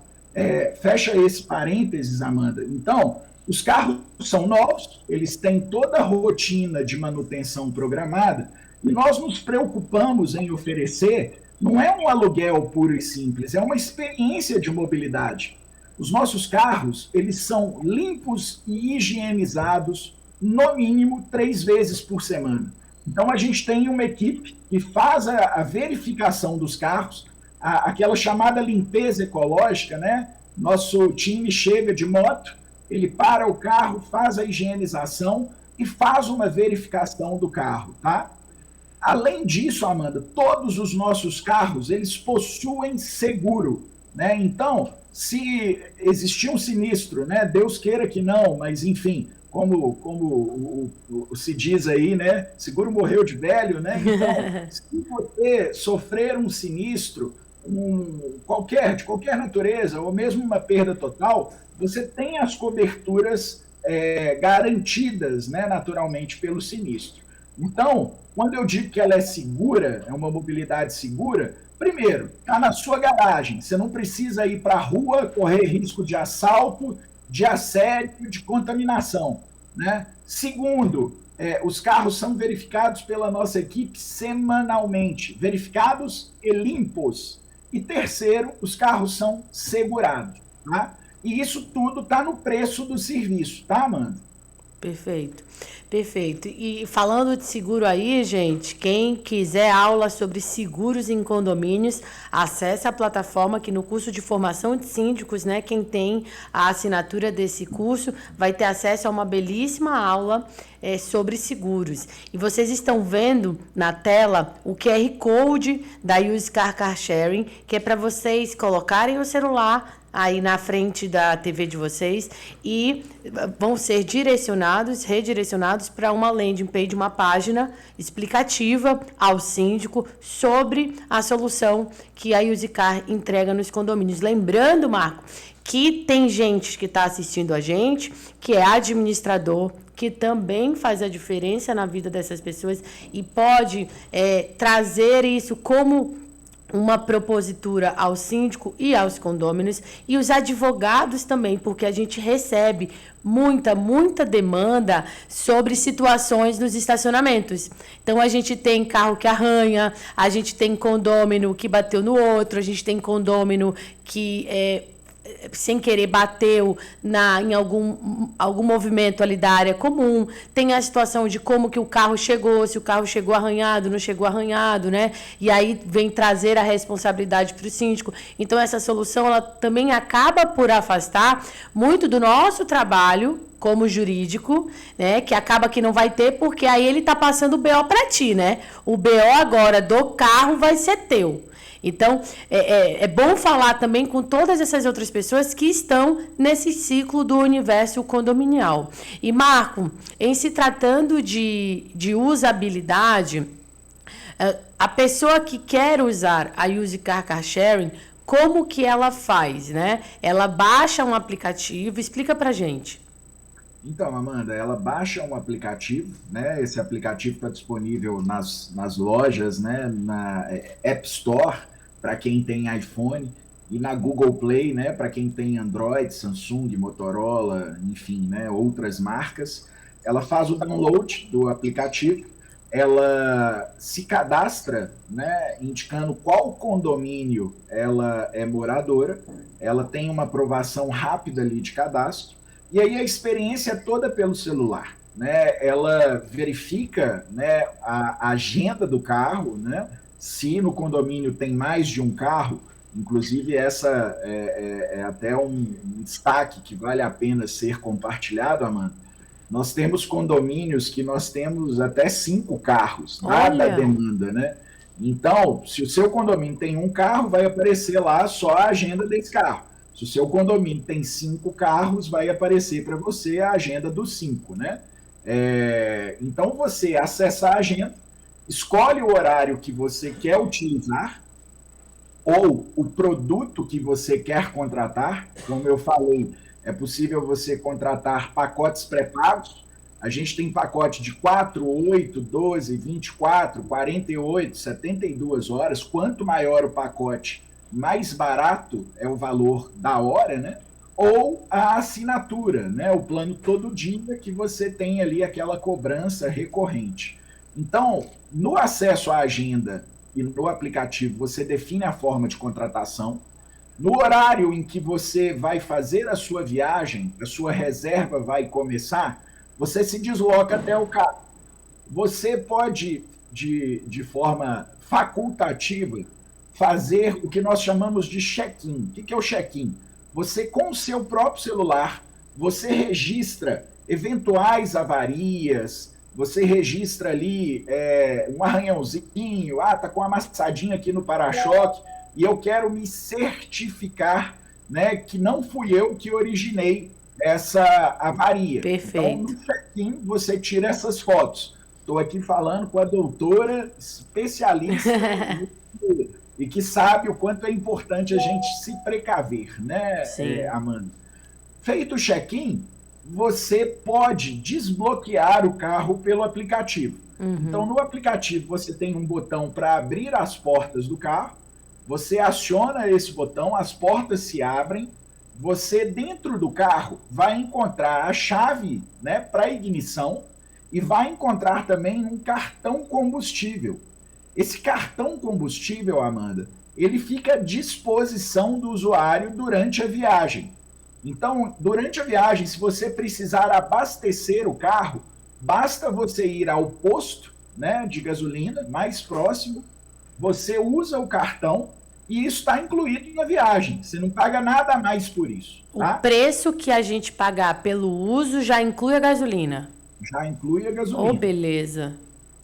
Speaker 6: fecha esse parênteses, Amanda. Então, os carros são novos, eles têm toda a rotina de manutenção programada e nós nos preocupamos em oferecer, não é um aluguel puro e simples, é uma experiência de mobilidade. Os nossos carros, eles são limpos e higienizados no mínimo 3 vezes por semana. Então, a gente tem uma equipe que faz a verificação dos carros, aquela chamada limpeza ecológica, né? Nosso time chega de moto, ele para o carro, faz a higienização e faz uma verificação do carro, tá? Além disso, Amanda, todos os nossos carros, eles possuem seguro, né? Então, se existir um sinistro, né? Deus queira que não, mas enfim, como se diz aí, né? Seguro morreu de velho, né? Então, se você sofrer um sinistro, de qualquer natureza, ou mesmo uma perda total, você tem as coberturas garantidas, né, naturalmente, pelo sinistro. Então, quando eu digo que ela é segura, é uma mobilidade segura, primeiro, está na sua garagem. Você não precisa ir para a rua, correr risco de assalto, de assédio, de contaminação, né? Segundo, os carros são verificados pela nossa equipe semanalmente, verificados e limpos. E terceiro, os carros são segurados, tá? E isso tudo está no preço do serviço, tá, Amanda?
Speaker 5: Perfeito, perfeito. E falando de seguro aí, gente, quem quiser aula sobre seguros em condomínios, acesse a plataforma que no curso de formação de síndicos, né, quem tem a assinatura desse curso vai ter acesso a uma belíssima aula sobre seguros. E vocês estão vendo na tela o QR Code da Use Car Car Sharing, que é para vocês colocarem o celular aí na frente da TV de vocês e vão ser redirecionados para uma landing page, uma página explicativa ao síndico sobre a solução que a Use Car entrega nos condomínios. Lembrando, Marco, que tem gente que está assistindo a gente, que é administrador, que também faz a diferença na vida dessas pessoas e pode trazer isso como uma propositura ao síndico e aos condôminos, e os advogados também, porque a gente recebe muita demanda sobre situações nos estacionamentos. Então, a gente tem carro que arranha, a gente tem condômino que bateu no outro, a gente tem condômino que sem querer bateu em algum movimento ali da área comum. Tem a situação de como que o carro chegou, se o carro chegou arranhado, não chegou arranhado, né? E aí vem trazer a responsabilidade para o síndico. Então, essa solução ela também acaba por afastar muito do nosso trabalho como jurídico, né? Que acaba que não vai ter, porque aí ele está passando o BO para ti, né? O BO agora do carro vai ser teu. Então, é bom falar também com todas essas outras pessoas que estão nesse ciclo do universo condominial. E, Marco, em se tratando de usabilidade, a pessoa que quer usar a Use Car Car Sharing, como que ela faz, né? Ela baixa um aplicativo, explica pra gente.
Speaker 6: Então, Amanda, ela baixa um aplicativo, né? Esse aplicativo está disponível nas lojas, né? Na App Store, para quem tem iPhone, e na Google Play, né, para quem tem Android, Samsung, Motorola, enfim, né, outras marcas. Ela faz o download do aplicativo, ela se cadastra, né, indicando qual condomínio ela é moradora, ela tem uma aprovação rápida ali de cadastro, e aí a experiência é toda pelo celular, né? Ela verifica, né, a agenda do carro, né? Se no condomínio tem mais de um carro, inclusive essa é até um destaque que vale a pena ser compartilhado, Amanda. Nós temos condomínios que nós temos até 5 carros, dada a demanda, né? Então, se o seu condomínio tem um carro, vai aparecer lá só a agenda desse carro. Se o seu condomínio tem 5 carros, vai aparecer para você a agenda dos 5, né? Então, você acessa a agenda, escolhe o horário que você quer utilizar ou o produto que você quer contratar. Como eu falei, é possível você contratar pacotes pré-pagos. A gente tem pacote de 4, 8, 12, 24, 48, 72 horas. Quanto maior o pacote, mais barato é o valor da hora, né? Ou a assinatura, né? O plano todo dia que você tem ali aquela cobrança recorrente. Então, no acesso à agenda e no aplicativo, você define a forma de contratação. No horário em que você vai fazer a sua viagem, a sua reserva vai começar, você se desloca até o carro. Você pode, de forma facultativa, fazer o que nós chamamos de check-in. O que é o check-in? você com o seu próprio celular, você registra eventuais avarias, você registra ali um arranhãozinho, tá com uma amassadinha aqui no para-choque, e eu quero me certificar, né, que não fui eu que originei essa avaria.
Speaker 5: Perfeito.
Speaker 6: Então, no check-in, você tira essas fotos. Estou aqui falando com a doutora especialista e que sabe o quanto é importante a gente se precaver, né, Amanda? Feito o check-in, você pode desbloquear o carro pelo aplicativo. Então, no aplicativo, você tem um botão para abrir as portas do carro, você aciona esse botão, as portas se abrem, você, dentro do carro, vai encontrar a chave, né, para ignição e vai encontrar também um cartão combustível. Esse cartão combustível, Amanda, ele fica à disposição do usuário durante a viagem. Então, durante a viagem, se você precisar abastecer o carro, basta você ir ao posto, né, de gasolina mais próximo, você usa o cartão e isso está incluído na viagem. Você não paga nada a mais por isso. Tá?
Speaker 5: O preço que a gente pagar pelo uso já inclui a gasolina?
Speaker 6: Já inclui a gasolina.
Speaker 5: Oh, beleza.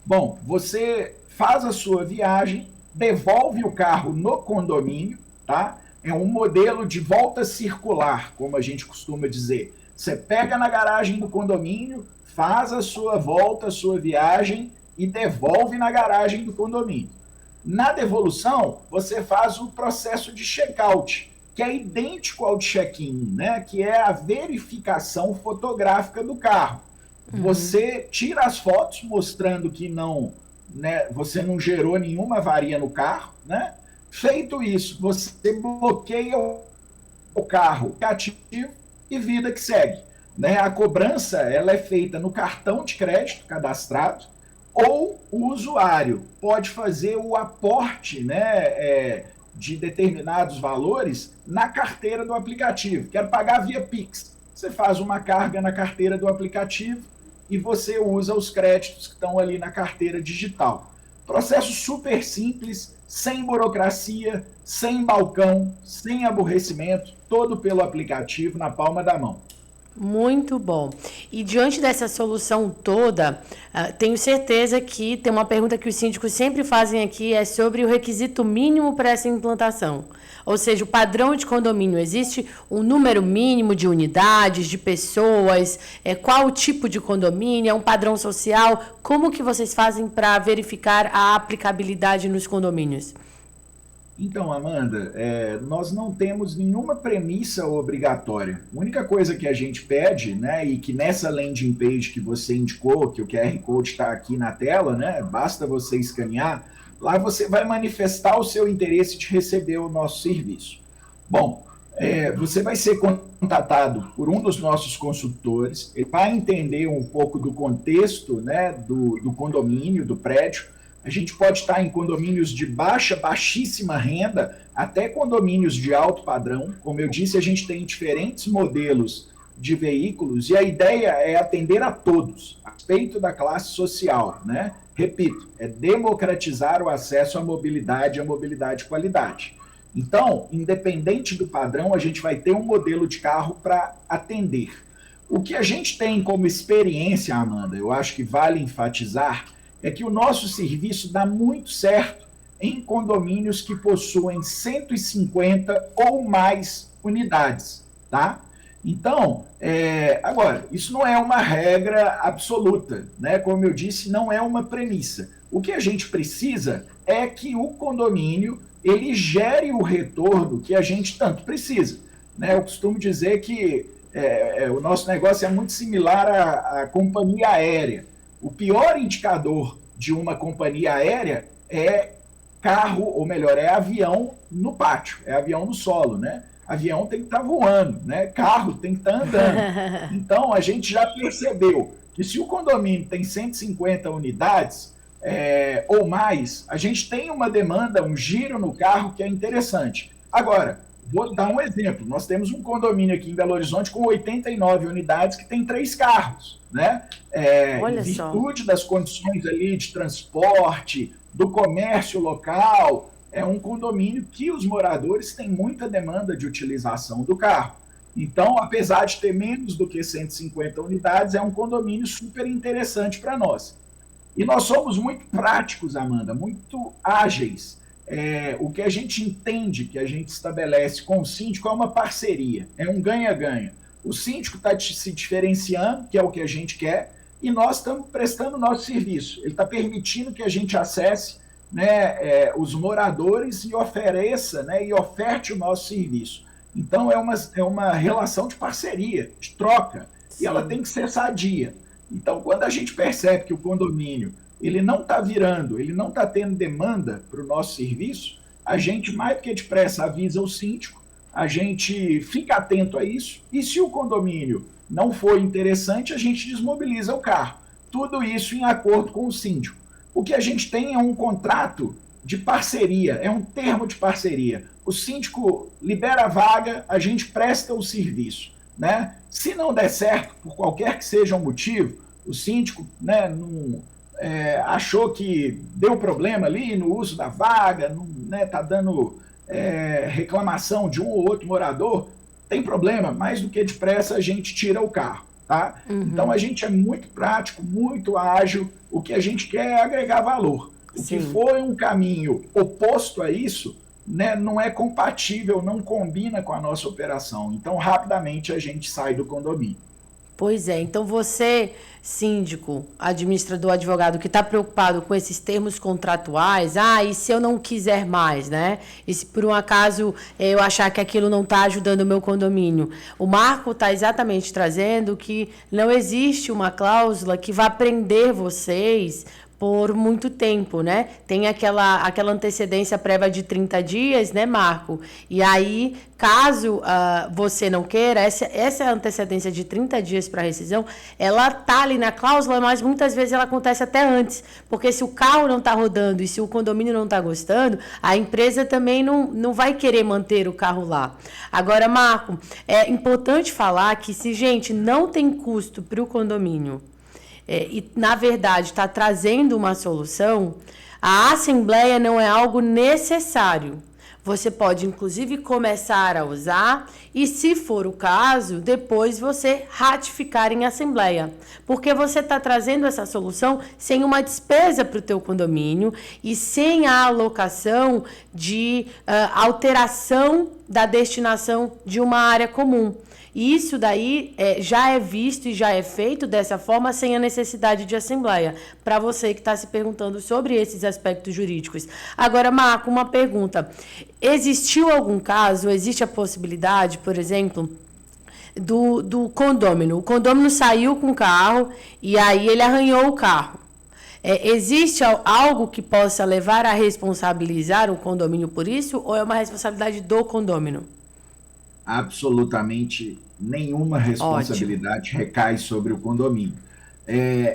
Speaker 6: Bom, você faz a sua viagem, devolve o carro no condomínio, tá? É um modelo de volta circular, como a gente costuma dizer. Você pega na garagem do condomínio, faz a sua volta, a sua viagem e devolve na garagem do condomínio. Na devolução, você faz o processo de check-out, que é idêntico ao de check-in, né? Que é a verificação fotográfica do carro. Você tira as fotos mostrando que não, né, você não gerou nenhuma avaria no carro, né? Feito isso, você bloqueia o carro ativo e vida que segue, né? A cobrança ela é feita no cartão de crédito cadastrado ou o usuário pode fazer o aporte, né, de determinados valores na carteira do aplicativo. Quero pagar via Pix. Você faz uma carga na carteira do aplicativo e você usa os créditos que estão ali na carteira digital. Processo super simples, sem burocracia, sem balcão, sem aborrecimento, todo pelo aplicativo, na palma da mão.
Speaker 5: Muito bom. E diante dessa solução toda, tenho certeza que tem uma pergunta que os síndicos sempre fazem aqui, é sobre o requisito mínimo para essa implantação. Ou seja, o padrão de condomínio, existe um número mínimo de unidades, de pessoas, qual o tipo de condomínio, é um padrão social? Como que vocês fazem para verificar a aplicabilidade nos condomínios?
Speaker 6: Então, Amanda, nós não temos nenhuma premissa obrigatória. A única coisa que a gente pede, né, e que nessa landing page que você indicou, que o QR Code está aqui na tela, né, basta você escanear, lá você vai manifestar o seu interesse de receber o nosso serviço. Bom, você vai ser contatado por um dos nossos consultores, ele vai entender um pouco do contexto, né, do condomínio, do prédio. A gente pode estar em condomínios de baixíssima renda, até condomínios de alto padrão. Como eu disse, a gente tem diferentes modelos de veículos e a ideia é atender a todos, a respeito da classe social, né? Repito, é democratizar o acesso à mobilidade de qualidade. Então, independente do padrão, a gente vai ter um modelo de carro para atender. O que a gente tem como experiência, Amanda, eu acho que vale enfatizar, é que o nosso serviço dá muito certo em condomínios que possuem 150 ou mais unidades, tá? Então, agora, isso não é uma regra absoluta, né? Como eu disse, não é uma premissa. O que a gente precisa é que o condomínio ele gere o retorno que a gente tanto precisa, né? Eu costumo dizer que o nosso negócio é muito similar à companhia aérea. O pior indicador de uma companhia aérea é carro, ou melhor, é avião no pátio, é avião no solo, né? Avião tem que estar voando, né? Carro tem que estar andando. Então, a gente já percebeu que se o condomínio tem 150 unidades ou mais, a gente tem uma demanda, um giro no carro que é interessante. Agora, vou dar um exemplo. Nós temos um condomínio aqui em Belo Horizonte com 89 unidades que tem 3 carros, né? Em virtude das condições ali de transporte, do comércio local, é um condomínio que os moradores têm muita demanda de utilização do carro. Então, apesar de ter menos do que 150 unidades, é um condomínio super interessante para nós. E nós somos muito práticos, Amanda, muito ágeis. O que a gente entende, que a gente estabelece com o síndico é uma parceria, é um ganha-ganha. O síndico está se diferenciando, que é o que a gente quer, e nós estamos prestando o nosso serviço. Ele está permitindo que a gente acesse, né, os moradores e ofereça, né, e oferte o nosso serviço. Então, é uma relação de parceria, de troca, e ela tem que ser sadia. Então, quando a gente percebe que o condomínio ele não está virando, ele não está tendo demanda para o nosso serviço, a gente, mais do que depressa, avisa o síndico, a gente fica atento a isso, e se o condomínio não for interessante, a gente desmobiliza o carro. Tudo isso em acordo com o síndico. O que a gente tem é um contrato de parceria, é um termo de parceria. O síndico libera a vaga, a gente presta o serviço, né? Se não der certo, por qualquer que seja o motivo, o síndico, né, achou que deu problema ali no uso da vaga, né, tá dando reclamação de um ou outro morador, tem problema, mais do que depressa a gente tira o carro, tá? Uhum. Então a gente é muito prático, muito ágil, o que a gente quer é agregar valor. O que for um caminho oposto a isso, né, não é compatível, não combina com a nossa operação. Então, rapidamente, a gente sai do condomínio.
Speaker 5: Pois é. Então, você, síndico, administrador, advogado, que está preocupado com esses termos contratuais, e se eu não quiser mais, né? E se por um acaso eu achar que aquilo não está ajudando o meu condomínio? O Marco está exatamente trazendo que não existe uma cláusula que vá prender vocês por muito tempo, né? Tem aquela antecedência prévia de 30 dias, né, Marco? E aí, caso você não queira, essa antecedência de 30 dias para rescisão, ela tá ali na cláusula, mas muitas vezes ela acontece até antes, porque se o carro não está rodando e se o condomínio não está gostando, a empresa também não vai querer manter o carro lá. Agora, Marco, é importante falar que se, gente, não tem custo para o condomínio, e, na verdade, está trazendo uma solução, a assembleia não é algo necessário. Você pode, inclusive, começar a usar e, se for o caso, depois você ratificar em assembleia. Porque você está trazendo essa solução sem uma despesa para o teu condomínio e sem a alocação de alteração da destinação de uma área comum. E isso daí já é visto e já é feito dessa forma sem a necessidade de assembleia, para você que está se perguntando sobre esses aspectos jurídicos. Agora, Marco, uma pergunta. Existiu algum caso, existe a possibilidade, por exemplo, do condômino? O condômino saiu com o carro e aí ele arranhou o carro. Existe algo que possa levar a responsabilizar o condomínio por isso ou é uma responsabilidade do condômino?
Speaker 6: Absolutamente nenhuma responsabilidade recai sobre o condomínio.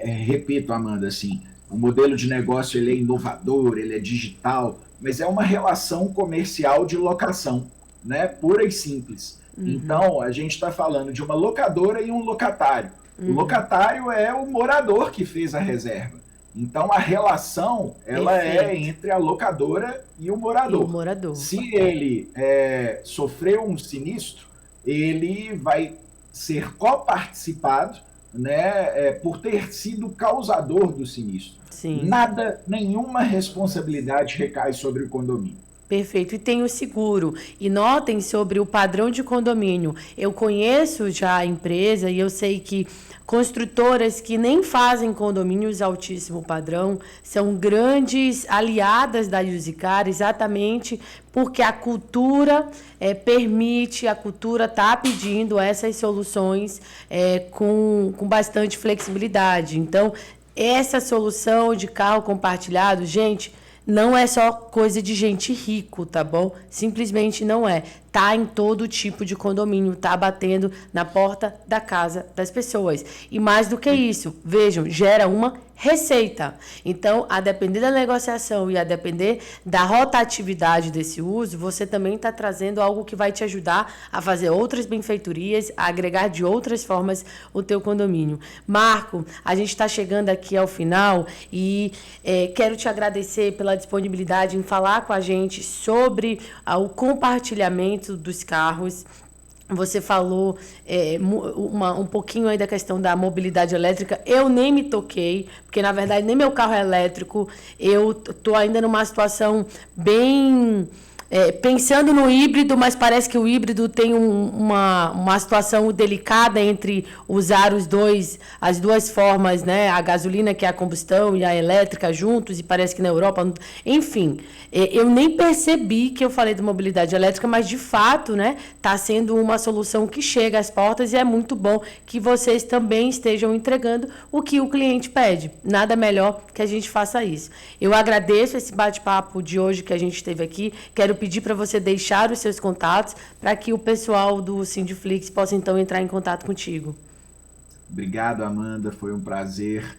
Speaker 6: Repito, Amanda, assim, o modelo de negócio ele é inovador, ele é digital, mas é uma relação comercial de locação, né, pura e simples. Uhum. Então, a gente está falando de uma locadora e um locatário. Uhum. O locatário é o morador que fez a reserva. Então, a relação ela é entre a locadora e o morador. Se ele sofreu um sinistro, ele vai ser coparticipado, né, por ter sido causador do sinistro.
Speaker 5: Sim.
Speaker 6: Nenhuma responsabilidade recai sobre o condomínio.
Speaker 5: Perfeito. E tem o seguro. E notem sobre o padrão de condomínio. Eu conheço já a empresa e eu sei que construtoras que nem fazem condomínios altíssimo padrão são grandes aliadas da Iusicar, exatamente porque a cultura permite, a cultura está pedindo essas soluções com bastante flexibilidade. Então, essa solução de carro compartilhado, gente, não é só coisa de gente rico, tá bom? Simplesmente não é. tá em todo tipo de condomínio, tá batendo na porta da casa das pessoas. E mais do que isso, vejam, gera uma receita. Então, a depender da negociação e a depender da rotatividade desse uso, você também está trazendo algo que vai te ajudar a fazer outras benfeitorias, a agregar de outras formas o teu condomínio. Marco, a gente está chegando aqui ao final e quero te agradecer pela disponibilidade em falar com a gente sobre o compartilhamento dos carros. Você falou um pouquinho aí da questão da mobilidade elétrica. Eu nem me toquei, porque, na verdade, nem meu carro é elétrico. Eu estou ainda numa situação bem... pensando no híbrido, mas parece que o híbrido tem uma situação delicada entre usar as duas formas, né? A gasolina, que é a combustão, e a elétrica juntos, e parece que na Europa... Enfim, eu nem percebi que eu falei de mobilidade elétrica, mas, de fato, né, está sendo uma solução que chega às portas e é muito bom que vocês também estejam entregando o que o cliente pede. Nada melhor que a gente faça isso. Eu agradeço esse bate-papo de hoje que a gente teve aqui. Quero pedir para você deixar os seus contatos para que o pessoal do Sindiflix possa, então, entrar em contato contigo.
Speaker 6: Obrigado, Amanda. Foi um prazer.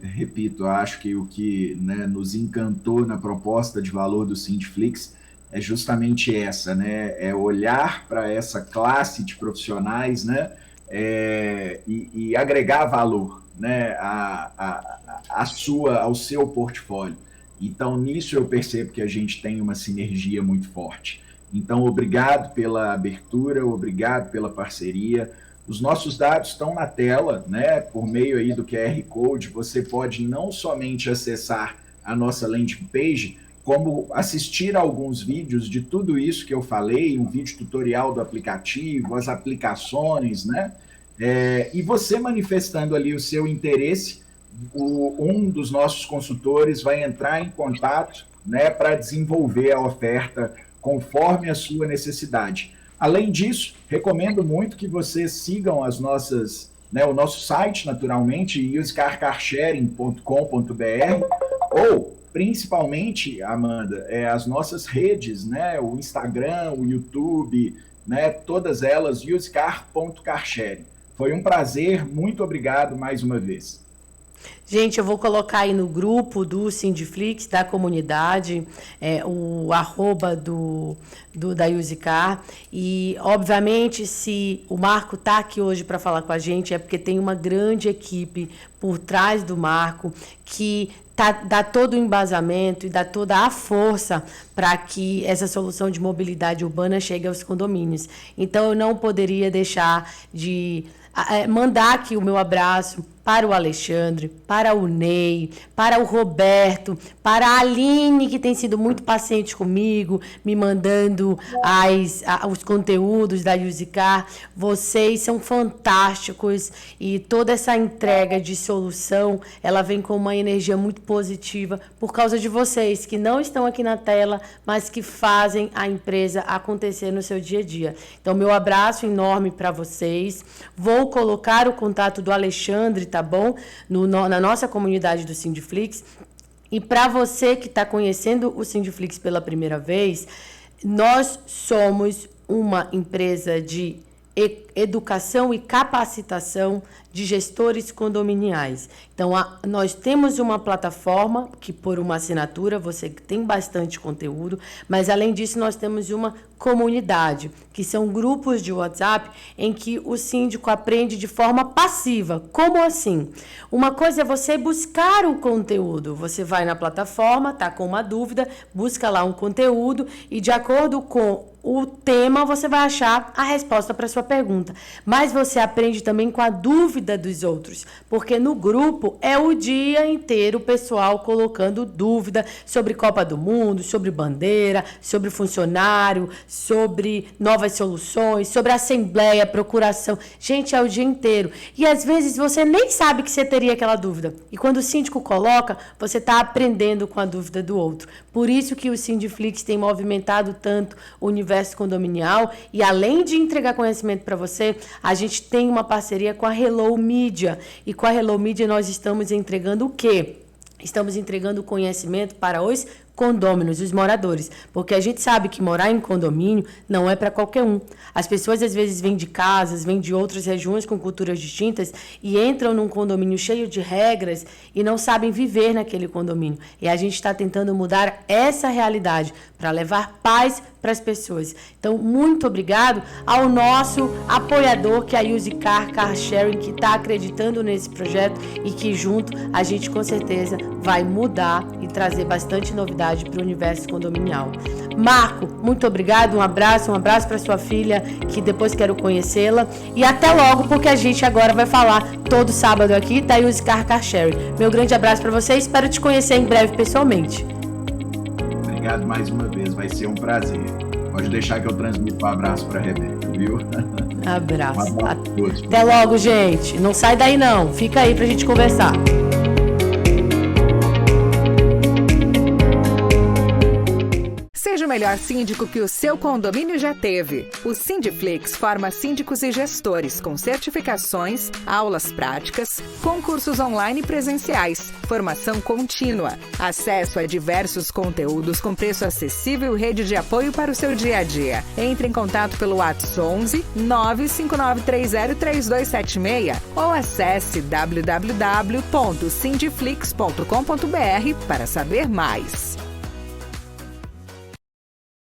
Speaker 6: Repito, acho que o que, né, nos encantou na proposta de valor do Sindiflix é justamente essa, né? É olhar para essa classe de profissionais, né? E agregar valor, né? Ao seu portfólio. Então, nisso eu percebo que a gente tem uma sinergia muito forte. Então, obrigado pela abertura, obrigado pela parceria. Os nossos dados estão na tela, né? Por meio aí do QR Code, você pode não somente acessar a nossa landing page, como assistir a alguns vídeos de tudo isso que eu falei, um vídeo tutorial do aplicativo, as aplicações, né? E você manifestando ali o seu interesse, um dos nossos consultores vai entrar em contato, né, para desenvolver a oferta conforme a sua necessidade. Além disso, recomendo muito que vocês sigam as nossas, né, o nosso site, naturalmente, usecarcarsharing.com.br, ou, principalmente, Amanda, as nossas redes, né, o Instagram, o YouTube, né, todas elas, usecar.carsharing. Foi um prazer, muito obrigado mais uma vez.
Speaker 5: Gente, eu vou colocar aí no grupo do Sindiflix, da comunidade, o @ da Usecar. E, obviamente, se o Marco está aqui hoje para falar com a gente, é porque tem uma grande equipe por trás do Marco que dá todo o embasamento e dá toda a força para que essa solução de mobilidade urbana chegue aos condomínios. Então, eu não poderia deixar de mandar aqui o meu abraço para o Alexandre, para o Ney, para o Roberto, para a Aline, que tem sido muito paciente comigo, me mandando os conteúdos da Usecar. Vocês são fantásticos e toda essa entrega de solução, ela vem com uma energia muito positiva por causa de vocês, que não estão aqui na tela, mas que fazem a empresa acontecer no seu dia a dia. Então, meu abraço enorme para vocês. Vou colocar o contato do Alexandre, tá bom? Na nossa comunidade do Sindiflix. E para você que está conhecendo o Sindiflix pela primeira vez, nós somos uma empresa de educação e capacitação de gestores condominiais. Então, nós temos uma plataforma que, por uma assinatura, você tem bastante conteúdo, mas, além disso, nós temos uma comunidade, que são grupos de WhatsApp em que o síndico aprende de forma passiva. Como assim? Uma coisa é você buscar o conteúdo. Você vai na plataforma, está com uma dúvida, busca lá um conteúdo e, de acordo com o tema, você vai achar a resposta para a sua pergunta. Mas você aprende também com a dúvida dos outros, porque no grupo é o dia inteiro o pessoal colocando dúvida sobre Copa do Mundo, sobre bandeira, sobre funcionário, sobre novas soluções, sobre assembleia, procuração. Gente, é o dia inteiro. E às vezes você nem sabe que você teria aquela dúvida. E quando o síndico coloca, você está aprendendo com a dúvida do outro. Por isso que o Sindiflix tem movimentado tanto o universo condominial, e além de entregar conhecimento para você, a gente tem uma parceria com a Hello Media, e com a Hello Media nós estamos entregando o quê? Estamos entregando conhecimento para os condôminos, os moradores, porque a gente sabe que morar em condomínio não é para qualquer um. As pessoas às vezes vêm de casas, vêm de outras regiões com culturas distintas e entram num condomínio cheio de regras e não sabem viver naquele condomínio. E a gente está tentando mudar essa realidade para levar paz para as pessoas. Então, muito obrigado ao nosso apoiador, que é a Use Car Sharing, que está acreditando nesse projeto e que junto a gente com certeza vai mudar e trazer bastante novidade para o universo condominial. Marco, muito obrigado, um abraço para sua filha, que depois quero conhecê-la, e até logo, porque a gente agora vai falar todo sábado aqui da Use Car Sharing. Meu grande abraço para você, espero te conhecer em breve pessoalmente.
Speaker 6: Obrigado mais uma vez, vai ser um prazer. Pode deixar que eu transmito um abraço para a Rebeca, viu?
Speaker 5: Abraço.
Speaker 6: Um abraço a todos.
Speaker 5: Até logo, gente. Não sai daí não, fica aí pra gente conversar.
Speaker 1: Seja o melhor síndico que o seu condomínio já teve. O Sindiflix forma síndicos e gestores com certificações, aulas práticas, concursos online e presenciais, formação contínua, acesso a diversos conteúdos com preço acessível e rede de apoio para o seu dia a dia. Entre em contato pelo WhatsApp 11 959303276 ou acesse www.sindiflix.com.br para saber mais.